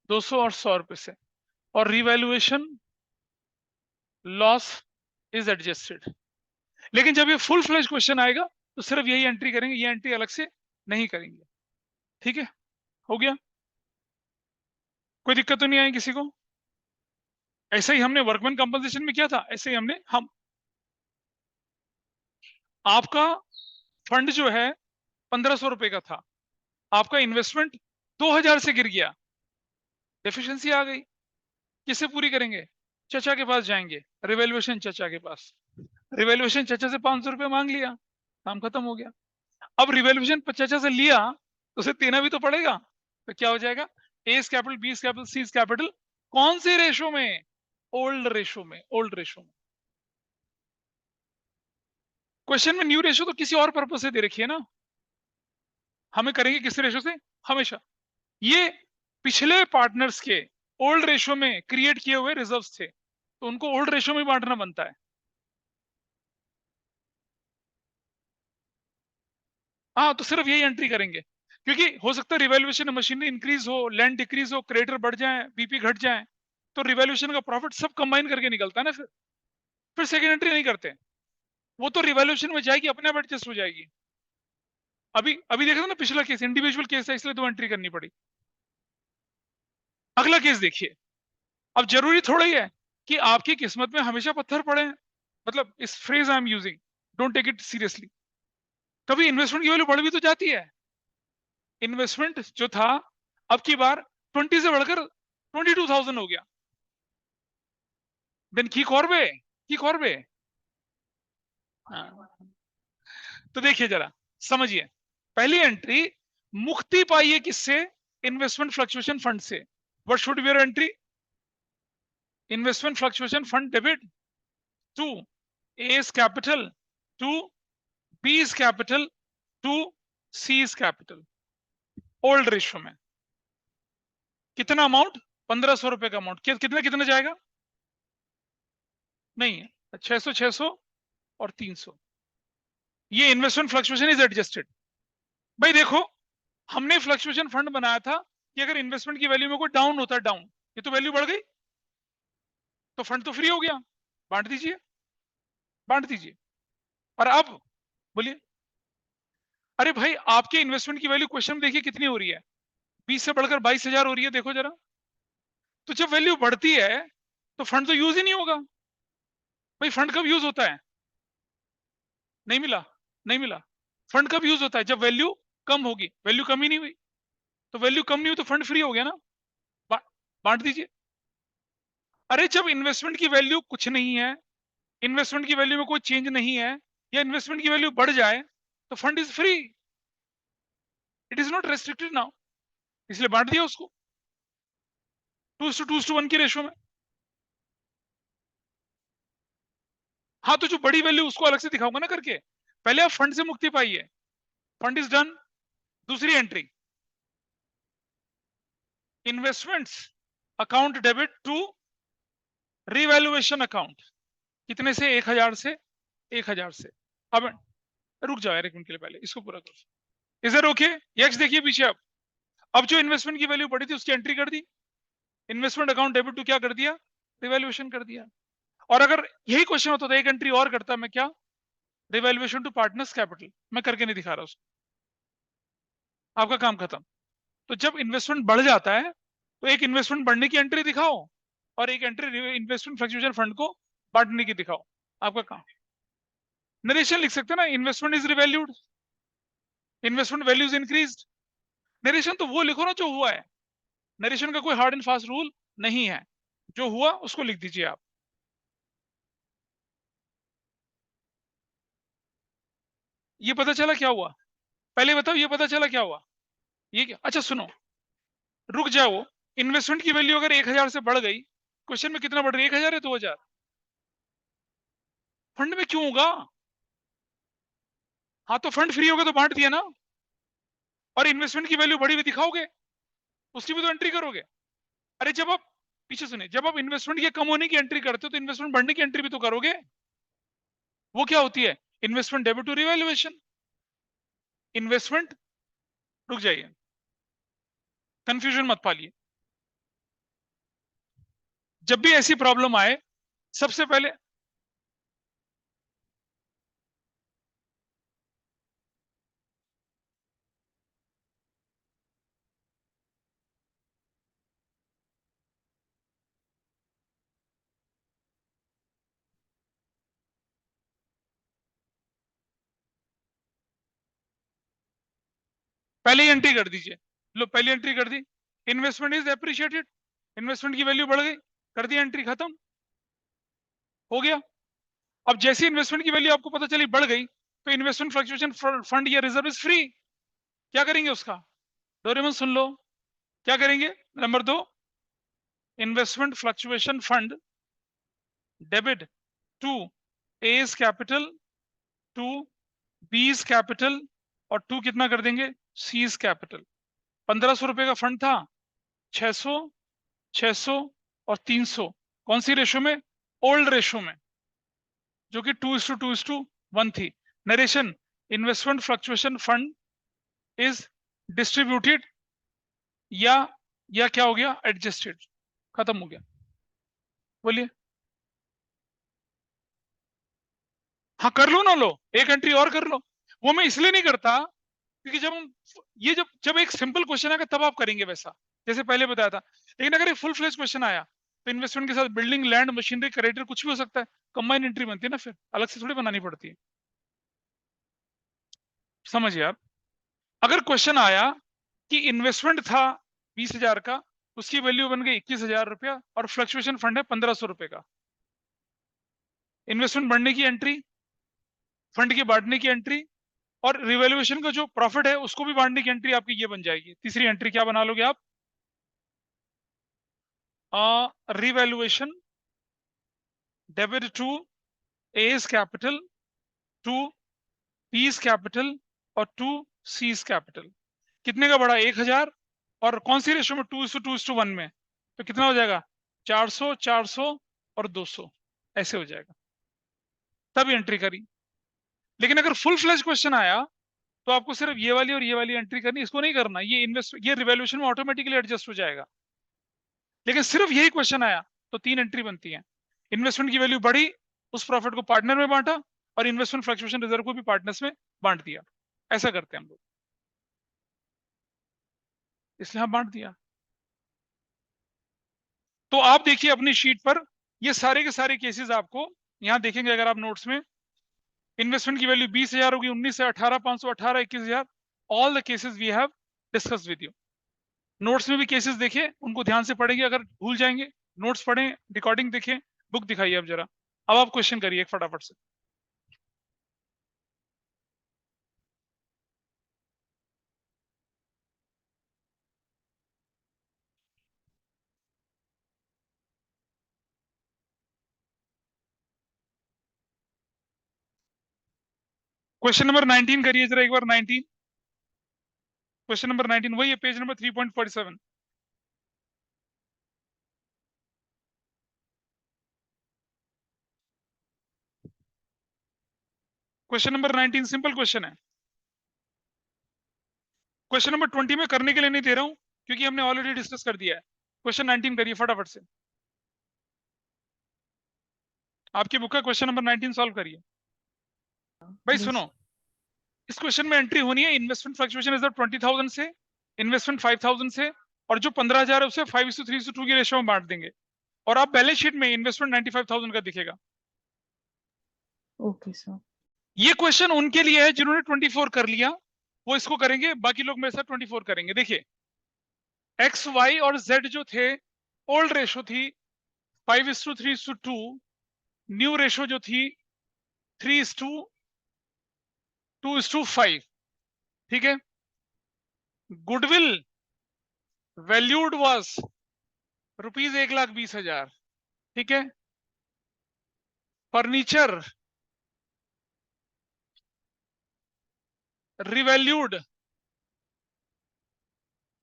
200 और 100 रुपए से, और रिवैल्यूएशन लॉस इज एडजस्टेड। लेकिन जब ये फुल फ्लेज क्वेश्चन आएगा तो सिर्फ यही एंट्री करेंगे, ये एंट्री अलग से नहीं करेंगे। ठीक है, हो गया, कोई दिक्कत तो नहीं आई किसी को। ऐसे ही हमने वर्कमैन कंपनसेशन में किया था, ऐसे ही हमने आपका फंड जो है 1500 रुपए का था, आपका इन्वेस्टमेंट 2000 से गिर गया, डेफिशिएंसी आ गई, किससे पूरी करेंगे, चचा के पास जाएंगे, रिवैल्यूएशन चचा के पास, रिवैल्यूएशन चचा से 500 रुपए मांग लिया, काम खत्म हो गया। अब रिवैल्यूएशन चचा से लिया तो उसे देना भी तो पड़ेगा, तो क्या हो जाएगा, A is capital, B is capital, C is capital, कौन से रेशो में, ओल्ड रेशो में, ओल्ड रेशो में। क्वेश्चन में न्यू रेशो तो किसी और पर्पज से दे रखी है ना, हमें करेंगे किस रेशो से, हमेशा ये पिछले पार्टनर्स के ओल्ड रेशो में क्रिएट किए हुए रिजर्व्स थे, तो उनको ओल्ड रेशो में बांटना बनता है। हाँ तो सिर्फ यही एंट्री करेंगे, क्योंकि हो सकता है रिवैल्यूएशन मशीनरी इंक्रीज हो, लैंड डिक्रीज हो, क्रेडिटर बढ़ जाए, बीपी घट जाए, तो रिवैल्यूएशन का प्रॉफिट सब कंबाइन करके निकलता है ना, फिर सेकेंड एंट्री नहीं करते, वो तो रिवैल्यूएशन में जाएगी, अपने आप एडजस्ट हो जाएगी। अभी अभी देखा था ना, पिछला केस इंडिविजुअल केस है, इसलिए 2 एंट्री करनी पड़ी। अगला केस देखिए, अब जरूरी थोड़ा ही है कि आपकी किस्मत में हमेशा पत्थर पड़े, मतलब इस phrase I am using, don't take it seriously, कभी इन्वेस्टमेंट की वैल्यू बढ़ भी तो जाती है। इन्वेस्टमेंट जो था अब की बार 20 से बढ़कर 22,000 हो गया, देन की कॉर्बे, की कॉर्बे। हाँ। तो देखिए जरा समझिए, पहली एंट्री, मुक्ति पाई है किससे, इन्वेस्टमेंट फ्लक्चुएशन फंड से। What should be your entry, investment fluctuation fund debit to A is capital to B is capital to C is capital, old ratio में। कितना अमाउंट, 1500 रुपए का अमाउंट, कितना कितना जाएगा, नहीं 600, 600 और 300, ये इन्वेस्टमेंट फ्लक्चुएशन इज एडजस्टेड। भाई देखो, हमने फ्लक्चुएशन फंड बनाया था कि अगर इन्वेस्टमेंट की वैल्यू में कोई डाउन होता है, डाउन, ये तो वैल्यू बढ़ गई तो फंड तो फ्री हो गया, बांट दीजिए, बांट दीजिए। और अब बोलिए, अरे भाई आपके इन्वेस्टमेंट की वैल्यू क्वेश्चन में देखिए कितनी हो रही है, 20 से बढ़कर 22,000 हो रही है, देखो जरा। तो जब वैल्यू बढ़ती है तो फंड तो यूज ही नहीं होगा। भाई फंड कब यूज होता है, नहीं मिला, नहीं मिला, फंड कब यूज होता है, जब वैल्यू कम होगी, वैल्यू कम ही नहीं हुई, तो वैल्यू कम नहीं हुई तो फंड फ्री हो गया ना, बा, बांट दीजिए। अरे जब इन्वेस्टमेंट की वैल्यू कुछ नहीं है, इन्वेस्टमेंट की वैल्यू में कोई चेंज नहीं है, या इन्वेस्टमेंट की वैल्यू बढ़ जाए तो fund is free, it is not restricted now, इसलिए बांट दिया उसको 2:1 की रेशो में। हाँ तो जो बड़ी वैल्यू उसको अलग से दिखाऊंगा ना करके, पहले आप फंड से मुक्ति पाइए, फंड इज डन। दूसरी entry, investments account debit to revaluation account, कितने से? 1000 से, 1000 से। अब रुक जाओ यार एक मिनट के लिए, पहले इसको पूरा करो। Is it okay? यक्स देखिए पीछे। अब जो इन्वेस्टमेंट की वैल्यू बढ़ी थी उसकी एंट्री कर दी, इन्वेस्टमेंट अकाउंट डेबिट टू क्या कर दिया? रिवैल्यूएशन कर दिया। और अगर यही क्वेश्चन होता तो एक एंट्री और करता मैं, क्या? Revaluation to partners capital. मैं करके नहीं दिखा रहा उसको, आपका काम खत्म। तो जब इन्वेस्टमेंट बढ़ जाता है तो एक इन्वेस्टमेंट बढ़ने की एंट्री दिखाओ और एक एंट्री इन्वेस्टमेंट फ्लक्चुएशन फंड को बांटने की दिखाओ, आपका काम। नरेशन लिख सकते हैं ना, investment is revalued, investment values increased. Narration तो वो लिखो ना जो हुआ है, नरेशन का कोई हार्ड एंड फास्ट रूल नहीं है, जो हुआ उसको लिख दीजिए आप। ये पता चला क्या हुआ? पहले बताओ ये पता चला क्या हुआ? ये क्या? अच्छा सुनो, रुक जाओ। इन्वेस्टमेंट की वैल्यू अगर 1000 से बढ़ गई, क्वेश्चन में कितना बढ़ रही है? 1000 है 2000? फंड में क्यों होगा? हाँ तो फंड फ्री होगा तो बांट दिया ना। और इन्वेस्टमेंट की वैल्यू बढ़ी हुई दिखाओगे, उसकी भी तो एंट्री करोगे। अरे जब आप, पीछे सुनिए, जब आप इन्वेस्टमेंट के कम होने की एंट्री करते हो तो इन्वेस्टमेंट बढ़ने की एंट्री भी तो करोगे। वो क्या होती है? Investment debit to revaluation. Investment, रुक जाइए, कंफ्यूजन मत पालिए। जब भी ऐसी प्रॉब्लम आए, सबसे पहले पहले ही एंट्री कर दीजिए। लो पहली एंट्री कर दी, इन्वेस्टमेंट इज एप्रिशिएटेड, इन्वेस्टमेंट की वैल्यू बढ़ गई, कर दी एंट्री, खत्म हो गया। अब जैसी इन्वेस्टमेंट की वैल्यू आपको पता चली बढ़ गई, तो इन्वेस्टमेंट फ्लक्चुएशन फंड या रिजर्व इज फ्री। क्या करेंगे उसका? डोरेमन सुन लो, क्या करेंगे? Number 2, investment fluctuation fund debit to A's capital, to B's capital, और टू कितना कर देंगे? Seize capital. 1500 रुपए का फंड था, 600, 600 और 300, कौन सी रेशो में? ओल्ड रेशो में, जो कि 2:2:1 थी। Narration, investment fluctuation fund is distributed, या क्या हो गया? एडजस्टेड। खत्म हो गया। बोलिए। हाँ कर लो ना, लो एक एंट्री और कर लो। वो मैं इसलिए नहीं करता क्योंकि जब हम, ये जब जब एक सिंपल क्वेश्चन आएगा तब आप करेंगे वैसा, जैसे पहले बताया था। लेकिन अगर एक फुल फ्लेज क्वेश्चन आया तो इन्वेस्टमेंट के साथ बिल्डिंग, लैंड, मशीनरी, क्रेडिटर, कुछ भी हो सकता है, कंबाइन एंट्री बनती है ना, फिर अलग से थोड़ी बनानी पड़ती है। समझिए आप, अगर क्वेश्चन आया कि इन्वेस्टमेंट था 20,000 का, उसकी वैल्यू बन गई 21,000 रुपया, और फ्लक्चुएशन फंड है 1500 रुपए का, इन्वेस्टमेंट बढ़ने की एंट्री, फंड के बांटने की एंट्री, और रिवैल्यूएशन का जो प्रॉफिट है उसको भी बांटने की एंट्री आपकी ये बन जाएगी। तीसरी एंट्री क्या बना लोगे आप? Revaluation debit to A's capital, to B's capital, और टू सीज कैपिटल। कितने का बढ़ा? 1000। और कौन सी रेशो में? 2:2:1 में। तो कितना हो जाएगा? 400, 400 और 200, ऐसे हो जाएगा। तब एंट्री करी। लेकिन अगर फुल फ्लेज क्वेश्चन आया तो आपको सिर्फ ये वाली एंट्री करनी, इसको नहीं करना। ये रिवैल्यूएशन में ऑटोमेटिकली एडजस्ट हो जाएगा। लेकिन सिर्फ यही क्वेश्चन आया तो 3 एंट्री बनती है। इन्वेस्टमेंट की वैल्यू बढ़ी, उस प्रॉफिट को पार्टनर में बांटा, और इन्वेस्टमेंट फ्लक्चुएशन रिजर्व को भी पार्टनर्स में बांट दिया। ऐसा करते हैं हम लोग, इसलिए हम बांट दिया। तो आप देखिए अपनी शीट पर, ये सारे के सारे केसेस आपको यहां देखेंगे अगर आप नोट्स में। इन्वेस्टमेंट की वैल्यू 20,000 होगी, 19 से 18, 518, 21,000। All the cases we have discuss with you. Notes में भी केसेस देखें, उनको ध्यान से पढ़ेंगे, अगर भूल जाएंगे नोट्स पढ़ें, रिकॉर्डिंग देखें, बुक दिखाइए अब जरा। अब आप क्वेश्चन करिए फटाफट से। क्वेश्चन नंबर 19 करिए जरा एक बार, 19। क्वेश्चन नंबर 19 वही है, page number 3.47। Question number 19 simple question है। क्वेश्चन नंबर 20 में करने के लिए नहीं दे रहा हूं क्योंकि हमने ऑलरेडी डिस्कस कर दिया है। क्वेश्चन 19 करिए फटाफट से। आपकी बुक का क्वेश्चन नंबर 19 सॉल्व करिए। भाई सुनो, इस क्वेश्चन में एंट्री होनी है इन्वेस्टमेंट फ्लक्चुएशन इज 20,000 से, इन्वेस्टमेंट 5,000 से, और जो 15,000 है उसे 5:3:2 की रेशियो में बांट देंगे। और आप बैलेंस शीट में इन्वेस्टमेंट 95,000 का दिखेगा। Okay sir. ये क्वेश्चन उनके लिए है जिन्होंने 24 कर लिया, वो इसको करेंगे, बाकी लोग मेरे साथ 24 करेंगे। देखिए एक्स वाई और जेड जो थे, ओल्ड रेशो थी 5:3:2, न्यू रेशो जो थी 3:2:5। ठीक है। Goodwill valued was rupees 1,20,000। ठीक है। Furniture revalued,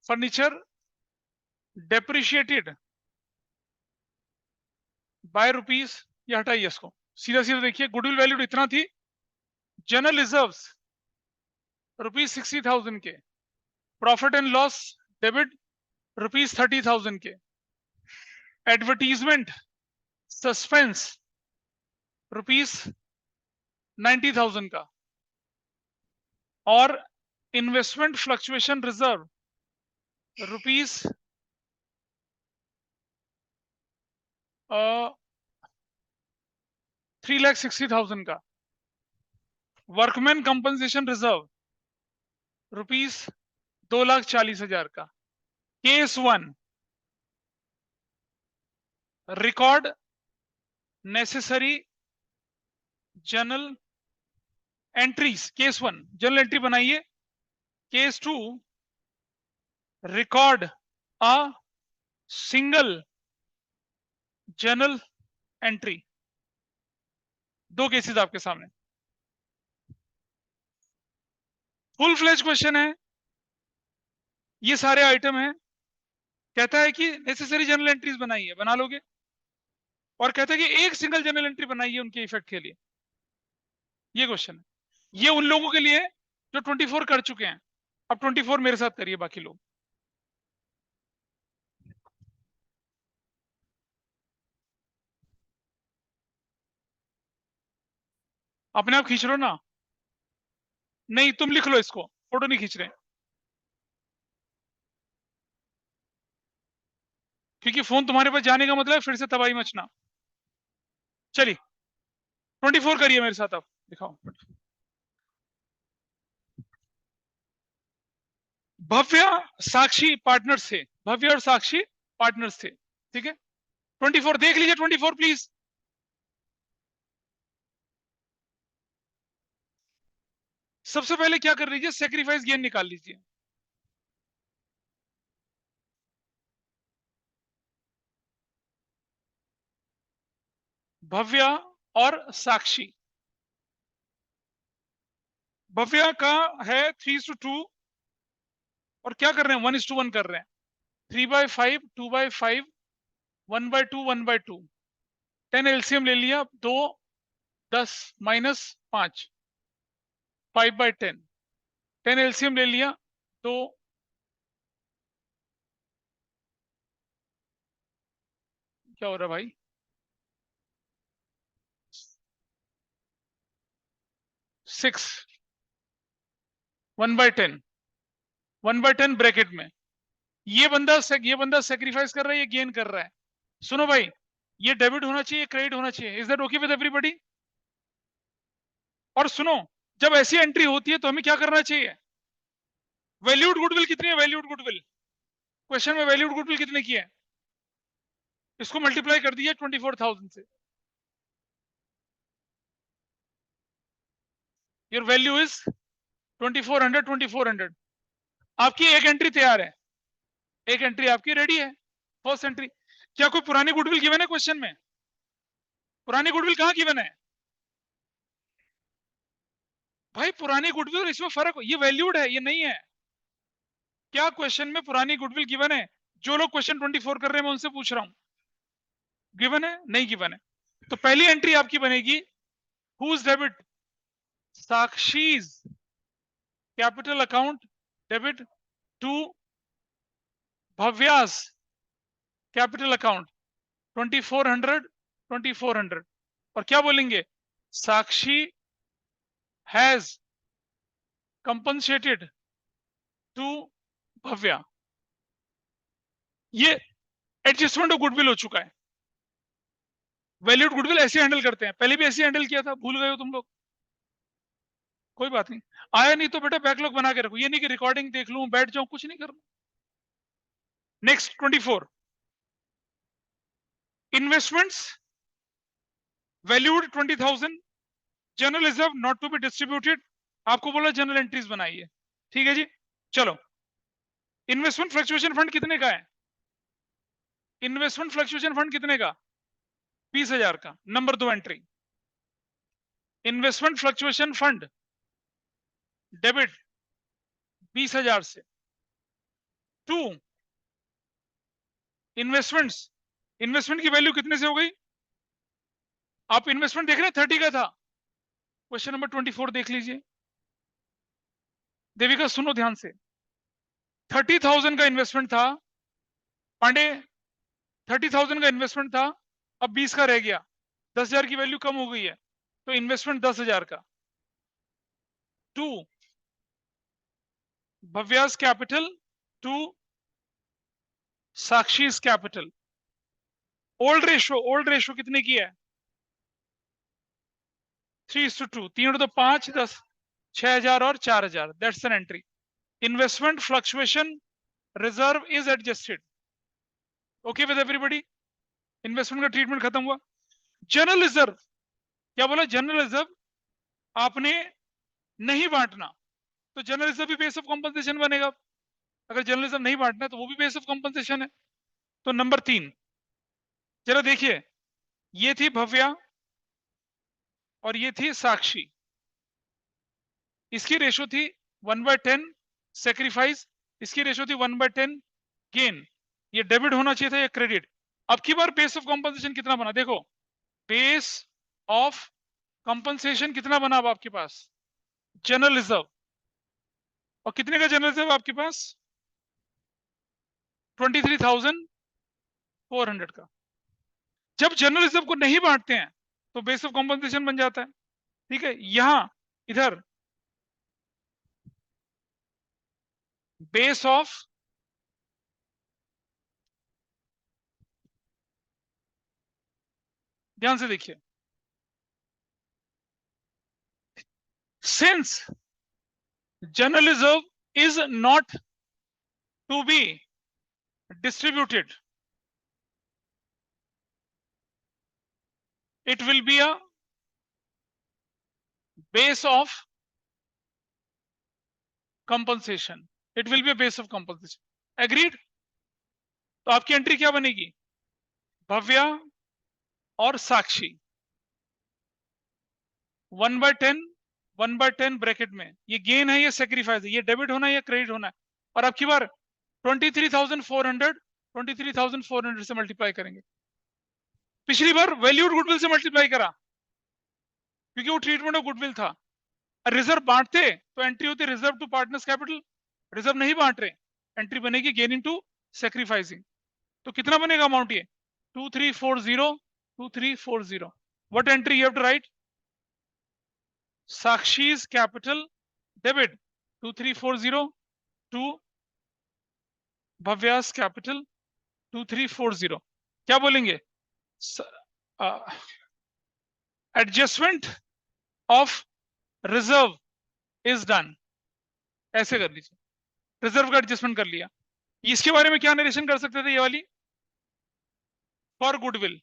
furniture depreciated by rupees, ये हटाइए इसको, सीधा सीधा देखिए। गुडविल वैल्यूड इतना थी, जनरल रिजर्व्स रुपीज 60,000 के, profit and loss debit rupees 30,000 के, एडवर्टीजमेंट सस्पेंस रुपीज 90,000 का, और इन्वेस्टमेंट फ्लक्चुएशन रिजर्व रुपीज 3,60,000 का, वर्कमैन कंपनसेशन रिजर्व रुपीज 2,40,000 का। Case 1, record necessary journal entries. Case 1 journal entry बनाइए। Case 2, record a single journal entry. दो केसेस आपके सामने, फुल फ्लेज क्वेश्चन है, ये सारे आइटम हैं। कहता है कि नेसेसरी जर्नल एंट्रीज बनाइए, बना लोगे, और कहता है कि एक सिंगल जर्नल एंट्री बनाइए उनके इफेक्ट के लिए। ये क्वेश्चन है, ये उन लोगों के लिए जो 24 कर चुके हैं। अब 24 मेरे साथ करिए बाकी लोग। अपने आप खींच लो ना, नहीं तुम लिख लो इसको, फोटो नहीं खींच रहे, क्योंकि फोन तुम्हारे पास जाने का मतलब है फिर से तबाही मचना। चलिए 24 करिए मेरे साथ, आप दिखाओ। भव्य साक्षी पार्टनर्स थे, भव्य और साक्षी पार्टनर्स थे। ठीक है। 24 देख लीजिए, 24 प्लीज। सबसे पहले क्या कर लीजिए, सेक्रीफाइस गेन निकाल लीजिए। भव्य और साक्षी, भव्य का है 3:2, और क्या कर रहे हैं 1:1 कर रहे हैं। 3/5, 2/5, 1/2, 1/2, 10 एलसीएम ले लिया, 2, 10 -5, 5/10, 10 एलसीएम ले लिया, तो क्या हो रहा है भाई, 6, 1/10, 1/10 ब्रैकेट में। ये बंदा सेक्रीफाइस कर रहा है, ये गेन कर रहा है। सुनो भाई, ये डेबिट होना चाहिए, क्रेडिट होना चाहिए। Is that okay with everybody? और सुनो, जब ऐसी एंट्री होती है तो हमें क्या करना चाहिए? वैल्यूड गुडविल कितनी है? वैल्यूड गुडविल क्वेश्चन में वैल्यूड गुडविल कितने की है? इसको मल्टीप्लाई कर दिया 24,000 से। Your value is 2400, 2400। आपकी एक एंट्री तैयार है, एक एंट्री आपकी रेडी है, फर्स्ट एंट्री। क्या कोई पुरानी गुडविल गिवन है क्वेश्चन में? पुरानी गुडविल कहां गिवन है भाई? पुरानी गुडविल और इसमें फर्क, ये वैल्यूड है, ये नहीं है। क्या क्वेश्चन में पुरानी गुडविल गिवन है? जो लोग क्वेश्चन 24 कर रहे हैं मैं उनसे पूछ रहा हूं, गिवन है? नहीं गिवन है। तो पहली एंट्री आपकी बनेगी whose debit Sakshi's capital account debit to Bhavya's capital account 2400 और क्या बोलेंगे, Sakshi has compensated to Bhavya. ये एडजस्टमेंट ऑफ गुडविल हो चुका है। वैल्यूड गुडविल ऐसे हैंडल करते हैं, पहले भी ऐसे हैंडल किया था, भूल गए हो तुम लोग, कोई बात नहीं। आया नहीं तो बेटा बैकलॉग बना के रखो, ये नहीं कि रिकॉर्डिंग देख लूं बैठ जाऊं, कुछ नहीं करना। Next 24 investments valued 20,000 general reserve not to be distributed, आपको बोला जनरल एंट्रीज बनाइए, ठीक है जी। चलो इन्वेस्टमेंट फ्लक्चुएशन फंड कितने का है, इन्वेस्टमेंट फ्लक्चुएशन फंड कितने का, 20,000 का। Number 2 entry investment fluctuation fund debit 20,000 से टू इन्वेस्टमेंट्स, इन्वेस्टमेंट की वैल्यू कितने से हो गई, आप इन्वेस्टमेंट देख रहे हैं 30 का था, क्वेश्चन नंबर 24 देख लीजिए। देविका सुनो ध्यान से, 30,000 का इन्वेस्टमेंट था पांडे, 30,000 का इन्वेस्टमेंट था, अब 20 का रह गया, 10,000 की वैल्यू कम हो गई है, तो इन्वेस्टमेंट 10,000 का to Bhavya's capital to Sakshi's capital. Old ratio कितने की है, 3:2, 3 तो 5 10, 6,000 और 4,000, that's an entry. Investment fluctuation reserve is adjusted, okay with everybody, investment का ट्रीटमेंट खत्म हुआ। जनरल रिजर्व, क्या बोला, जनरल रिजर्व आपने नहीं बांटना, तो जनरल रिजर्व भी बेस ऑफ कंपनसेशन बनेगा, अगर जनरल रिजर्व नहीं बांटना तो वो भी बेस ऑफ कंपनसेशन है। तो नंबर 3 जरा देखिए, ये थी भव्या और ये थी साक्षी, इसकी रेशो थी 1/10 सेक्रीफाइस, इसकी रेशो थी 1/10 गेन, ये डेबिट होना चाहिए था या क्रेडिट। अब की बार बेस ऑफ कंपनसेशन कितना बना, देखो बेस ऑफ कंपनसेशन कितना बना अब आपके पास, जनरल रिजर्व, और कितने का जनरल रिजर्व आपके पास, 23,400 का। जब जनरल रिजर्व को नहीं बांटते हैं तो बेस ऑफ कंपनसेशन बन जाता है, ठीक है। यहां इधर बेस ऑफ ध्यान से देखिए, since general reserve is not to be distributed, it will be a base of compensation, it will be a base of compensation, agreed। तो आपकी एंट्री क्या बनेगी, भव्या और साक्षी 1/10 ब्रैकेट में, ये गेन है ये सेक्रीफाइस है, ये डेबिट होना है या क्रेडिट होना है। और अब की बार 23,400 से मल्टीप्लाई करेंगे, पिछली बार वैल्यूड गुडविल से मल्टीप्लाई करा क्योंकि वो ट्रीटमेंट ऑफ गुडविल था। रिजर्व बांटते तो एंट्री होती reserve to partners capital, reserve नहीं बांट रहे, एंट्री बनेगी गेन इनटू सैक्रिफाइसिंग। तो कितना बनेगा अमाउंट ये 2340 what entry you have to write, Sakshi's capital debit 2340 to Bhavya's capital 2340, क्या बोलेंगे, adjustment of reserve is done, ऐसे कर लीजिए, रिजर्व का एडजस्टमेंट कर लिया। इसके बारे में क्या नरेशन कर सकते थे, ये वाली फॉर गुडविल,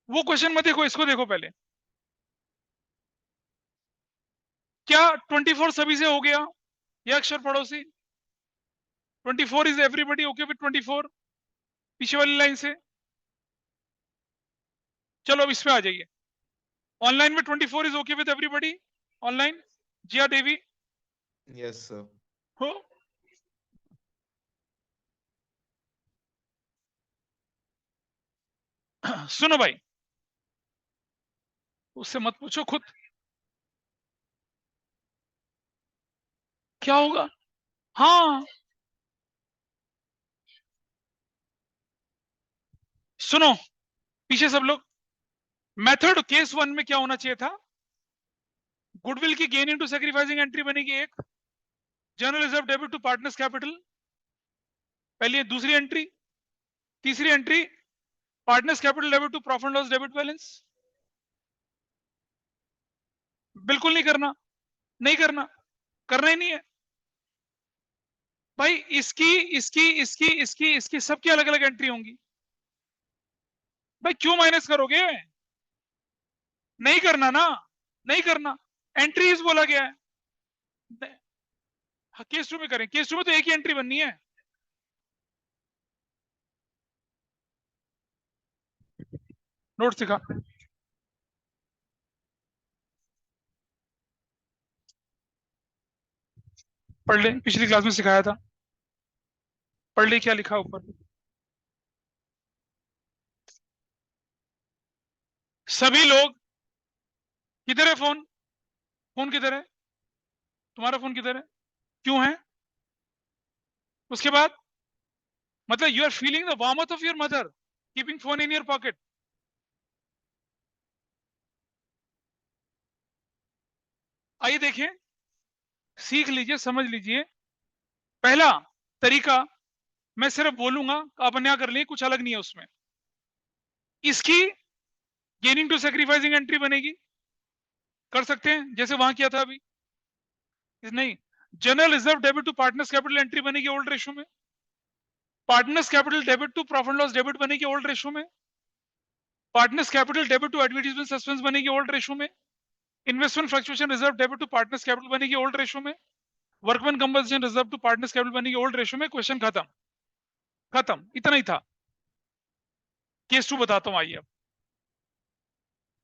वो क्वेश्चन मत देखो, इसको देखो पहले, क्या 24 सभी से हो गया, ये अक्षर पड़ोसी 24 इज एवरीबॉडी ओके विद 24, पीछे वाली लाइन से। चलो अब इस पे आ जाइए, ऑनलाइन में 24 is okay with everybody, online Jiya Devi yes sir. हो, सुनो भाई, उससे मत पूछो, खुद क्या होगा। हाँ सुनो पीछे सब लोग, मेथड केस 1 में क्या होना चाहिए था, गुडविल की गेन इनटू सैक्रिफाइसिंग एंट्री बनेगी एक, general reserve debit to partners capital, पहली दूसरी एंट्री, तीसरी entry partners capital debit to profit and loss debit balance. बिल्कुल नहीं करना, नहीं करना, करना ही नहीं है भाई। इसकी सबकी अलग अलग एंट्री होंगी भाई, क्यों माइनस करोगे, नहीं करना ना, नहीं करना, एंट्रीज बोला गया है। हाँ, केस 2 में करें, केस 2 में तो एक ही एंट्री बननी है। नोट सिखा, पढ़ ले, पिछली क्लास में सिखाया था, पढ़ ले क्या लिखा ऊपर। सभी लोग, किधर है फोन, फोन किधर है, तुम्हारा फोन किधर है, क्यों है, उसके बाद मतलब you are feeling the warmth of your mother keeping phone in your pocket. आइए देखें, सीख लीजिए, समझ लीजिए। पहला तरीका, मैं सिर्फ बोलूंगा, आप अन्य कर लें, कुछ अलग नहीं है उसमें। इसकी गेनिंग टू सेक्रीफाइसिंग एंट्री बनेगी, कर सकते हैं जैसे वहां किया था अभी, नहीं, general reserve debit to partners capital entry बनेगी ओल्ड रेशो में, partners capital debit to profit loss debit बनेगी ओल्ड रेशो में, partners capital debit to advertisement suspense बनेगी ओल्ड रेशो में, investment fluctuation reserve debit to partners capital बनेगी ओल्ड रेशो में, workman compensation reserve to partners capital बनेगी ओल्ड रेशो में। क्वेश्चन खत्म, खत्म, इतना ही था। केस 2 बताता हूं, आइए अब।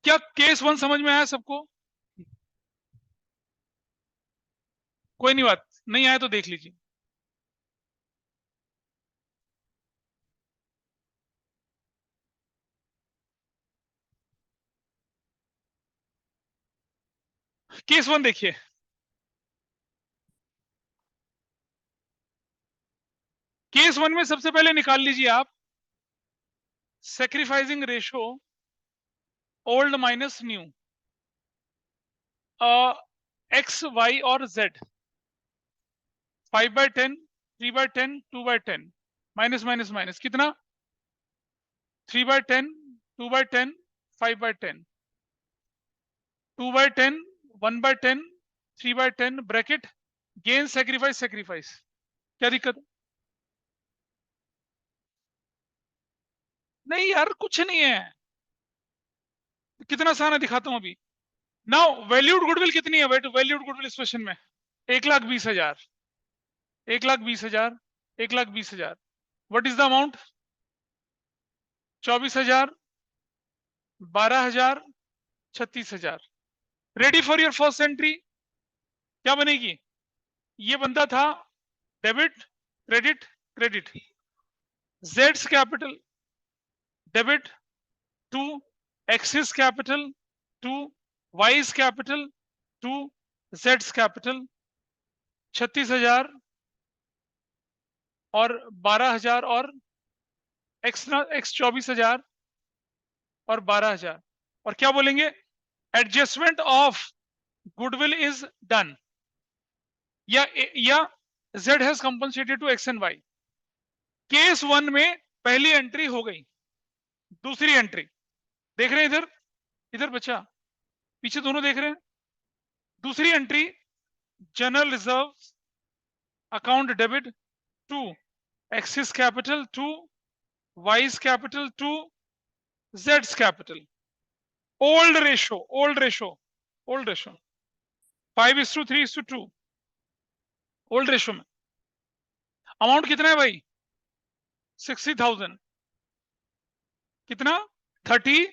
क्या केस 1 समझ में आया सबको, कोई नहीं बात, नहीं आया तो देख लीजिए। केस 1 देखिए, केस 1 में सबसे पहले निकाल लीजिए आप sacrificing ratio old minus new, X Y और जेड, 5/10, 3/10, 2/10, माइनस माइनस माइनस कितना, 3/10, 2/10, 5/10, 2/10, 1/10, 3/10 ब्रैकेट, गेन सेक्रीफाइस सेक्रीफाइस, क्या दिक्कत, नहीं यार कुछ नहीं है, कितना आसान है दिखाता हूं अभी। नाउ वैल्यूड गुडविल कितनी है, वैल्यूड गुडविल इस क्वेश्चन में 1,20,000, 1,20,000, 1,20,000, what is the amount, 24,000, 12,000, 36,000। Ready for your first entry, क्या बनेगी, ये बनता था debit credit credit, Jades capital debit to X's capital to Y's capital to जेड्स कैपिटल, 36,000 और 12,000 और एक्स 24,000 और 12,000, और क्या बोलेंगे, adjustment of goodwill is done, या Z has compensated to X and Y. Case 1 में पहली एंट्री हो गई, दूसरी एंट्री देख रहे हैं इधर, इधर बच्चा, पीछे दोनों देख रहे हैं, दूसरी entry general reserve account debit to X's capital to Y's capital to जेड्स capital, old ratio, old ratio, old ratio 5:3:2, old ratio में अमाउंट कितना है भाई, 60,000, कितना, 30,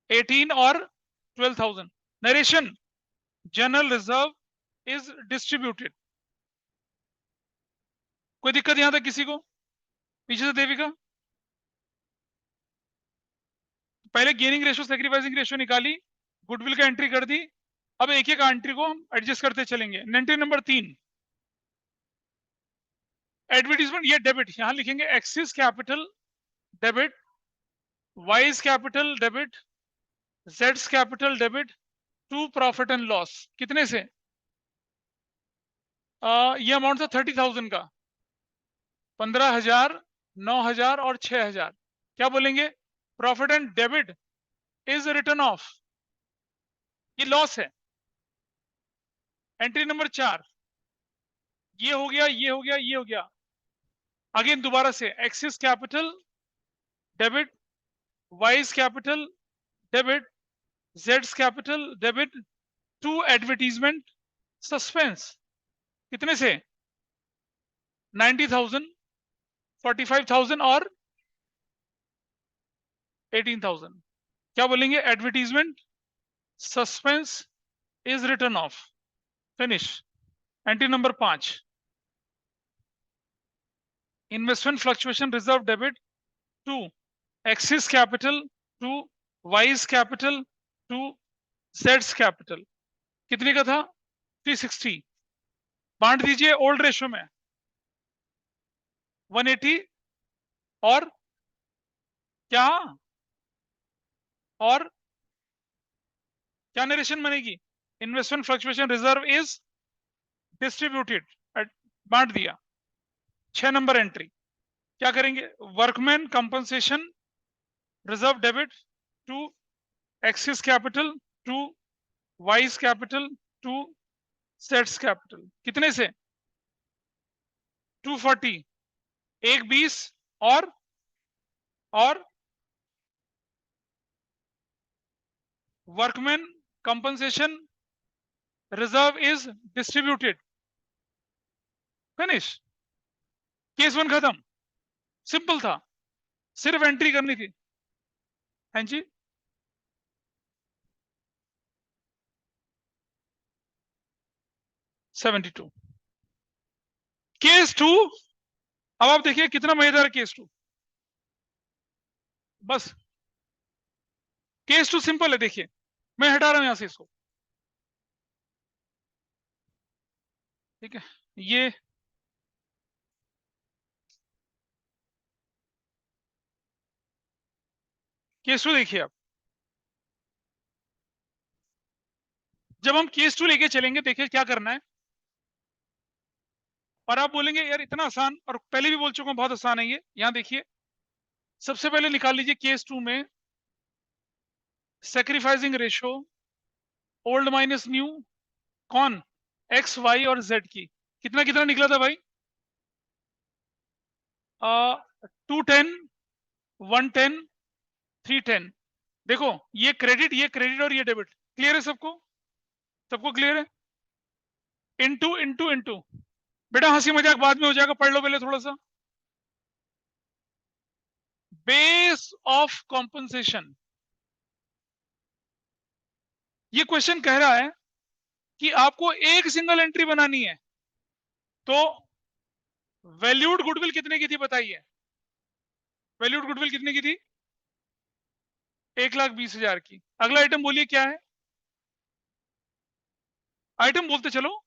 18 और 12,000। Narration, general reserve is distributed, कोई दिक्कत यहां तक किसी को, पीछे से देविका, पहले गेनिंग रेशो सेक्रीफाइसिंग रेशो निकाली, गुडविल का एंट्री कर दी। अब एक एक एंट्री को हम एडजस्ट करते चलेंगे। एंट्री नंबर 3 एडवर्टीजमेंट, ये डेबिट, यहां लिखेंगे X's capital debit, Y's capital debit, जेड्स capital debit to profit and loss. कितने से? ये अमाउंट था 30,000 का, 15,000, 9,000 और 6,000। क्या बोलेंगे? Profit and debit is written of, ये लॉस है। एंट्री नंबर 4 ये हो गया, ये हो गया, ये हो गया। अगेन दोबारा से X's capital debit, Y's capital debit, जेड्स capital debit to advertisement suspense. कितने से? 90,000, 45,000 और 18,000। क्या बोलेंगे? Advertisement suspense is written off, finish. Entry number 5 investment fluctuation reserve debit to X's capital to Y's capital to जेड्स कैपिटल। कितने का था? 360। बांट दीजिए ओल्ड रेशो में, 180 और क्या, और क्या नरेशन बनेगी? Investment fluctuation reserve is distributed, बांट दिया। 6 नंबर एंट्री क्या करेंगे? Workman compensation reserve debit to X's capital to Y's capital to सेट्स कैपिटल। कितने से? 240, एक 20 और workman compensation reserve is distributed, finish. Case 1 खत्म, सिंपल था, सिर्फ एंट्री करनी थी। हाँ जी, $72। केस 2, अब आप देखिए कितना मजेदार है केस 2। बस केस 2 सिंपल है, देखिए मैं हटा रहा हूं यहां से इसको, ठीक है। ये केस 2 देखिए आप, जब हम केस 2 लेके चलेंगे, देखिए क्या करना है। और आप बोलेंगे यार इतना आसान, और पहले भी बोल चुका हूं बहुत आसान है ये। यहां देखिए सबसे पहले निकाल लीजिए केस 2 में sacrificing ratio old minus new, कौन? एक्स, वाई और जेड की। कितना कितना निकला था भाई? 210, 110, 310। देखो ये क्रेडिट और ये डेबिट। क्लियर है सबको? सबको क्लियर है? Into into into. बेटा हंसी मजाक बाद में हो जाएगा, पढ़ लो पहले थोड़ा सा। बेस ऑफ कॉम्पनसेशन, ये क्वेश्चन कह रहा है कि आपको एक सिंगल एंट्री बनानी है, तो वैल्यूड गुडविल कितने की थी बताइए? वैल्यूड गुडविल कितने की थी? 1,20,000 की। अगला आइटम बोलिए क्या है? आइटम बोलते चलो।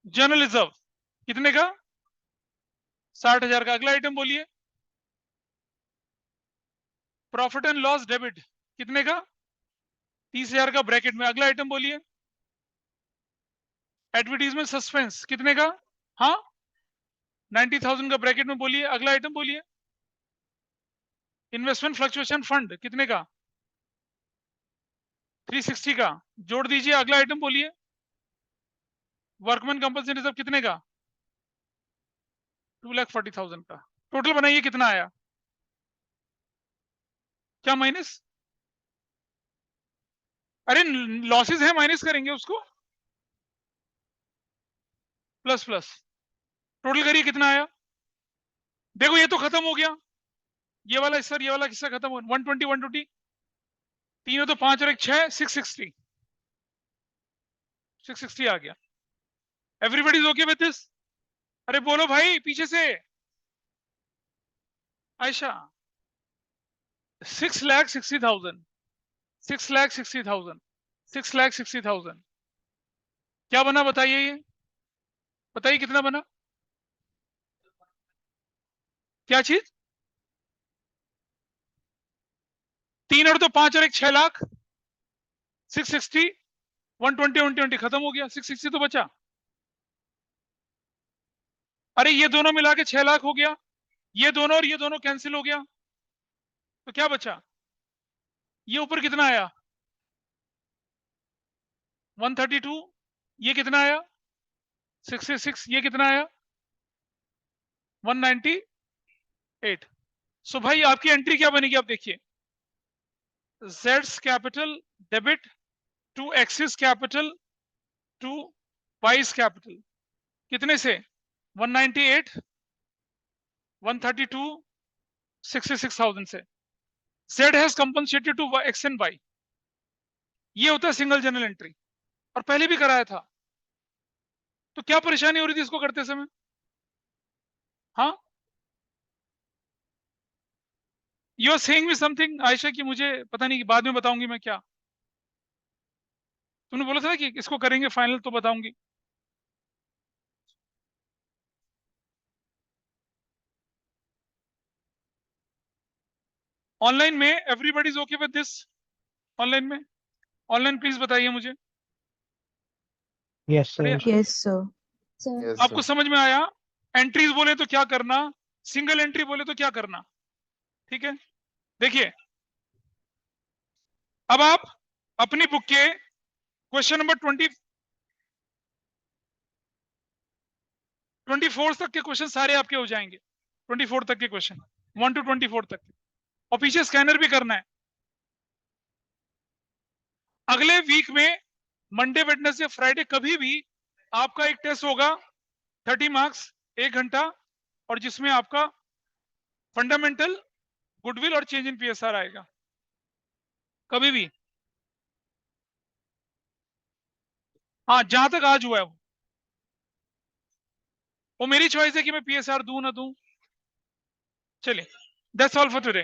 जनरल रिजर्व कितने का? 60,000 का। अगला आइटम बोलिए। प्रॉफिट एंड लॉस डेबिट कितने का? 30,000 का ब्रैकेट में। अगला आइटम बोलिए। एडवर्टीजमेंट सस्पेंस कितने का? हाँ 90,000 का ब्रैकेट में बोलिए। अगला आइटम बोलिए। इन्वेस्टमेंट फ्लक्चुएशन फंड कितने का? 360 का, जोड़ दीजिए। अगला आइटम बोलिए। वर्कमैन कंपल्सरी रिजर्व कितने का? 2,40,000 का। टोटल बनाइए कितना आया? क्या माइनस? अरे लॉसेस है, माइनस करेंगे उसको, प्लस प्लस। टोटल करिए कितना आया? देखो ये तो खत्म हो गया, ये वाला सर, ये वाला किस्सा खत्म हो। 120, 120, तीनों तो 5 और 1 6, 660, 660 आ गया। Everybody is okay with this? अरे बोलो भाई पीछे से। आयशा 6,60,000 6,60,000, 6,60,000 क्या बना बताइए, ये बताइए कितना बना, क्या चीज, 3 और 2 5 और 1 6 लाख, 660, 120 120 खत्म हो गया, 660 तो बचा। अरे ये दोनों मिला के 6 लाख हो गया, ये दोनों और ये दोनों कैंसिल हो गया, तो क्या बचा, ये ऊपर कितना आया 132, ये कितना आया 66, ये कितना आया 198। सो भाई आपकी एंट्री क्या बनेगी, आप देखिए, Z's capital debit to X's capital to Y's capital, कितने से 198, 132, 66,000 से। Z has compensated to X and Y, ये होता है सिंगल जर्नल एंट्री, और पहले भी कराया था, तो क्या परेशानी हो रही थी इसको करते समय, हाँ, you are saying me something Ayesha, कि मुझे पता नहीं, कि बाद में बताऊंगी मैं क्या, तुमने बोला था ना कि इसको करेंगे फाइनल तो बताऊंगी। ऑनलाइन में everybody is okay with this, online में, ऑनलाइन प्लीज बताइए मुझे। Yes, अरे sir. Yes, sir. Yes, आपको sir. समझ में आया, एंट्रीज बोले तो क्या करना, सिंगल एंट्री बोले तो क्या करना, ठीक है। देखिए अब आप अपनी बुक के क्वेश्चन नंबर 24 तक के क्वेश्चन सारे आपके हो जाएंगे, 24 तक के क्वेश्चन, 1 to 24 तक, और पीछे स्कैनर भी करना है। अगले वीक में मंडे वेडनेसडे फ्राइडे कभी भी आपका एक टेस्ट होगा 30 मार्क्स 1 घंटा, और जिसमें आपका फंडामेंटल, गुडविल और चेंज इन पीएसआर आएगा, कभी भी, हाँ जहां तक आज हुआ है वो मेरी चॉइस है कि मैं पीएसआर दूं ना दूं। चलिए, दैट्स ऑल फॉर टुडे।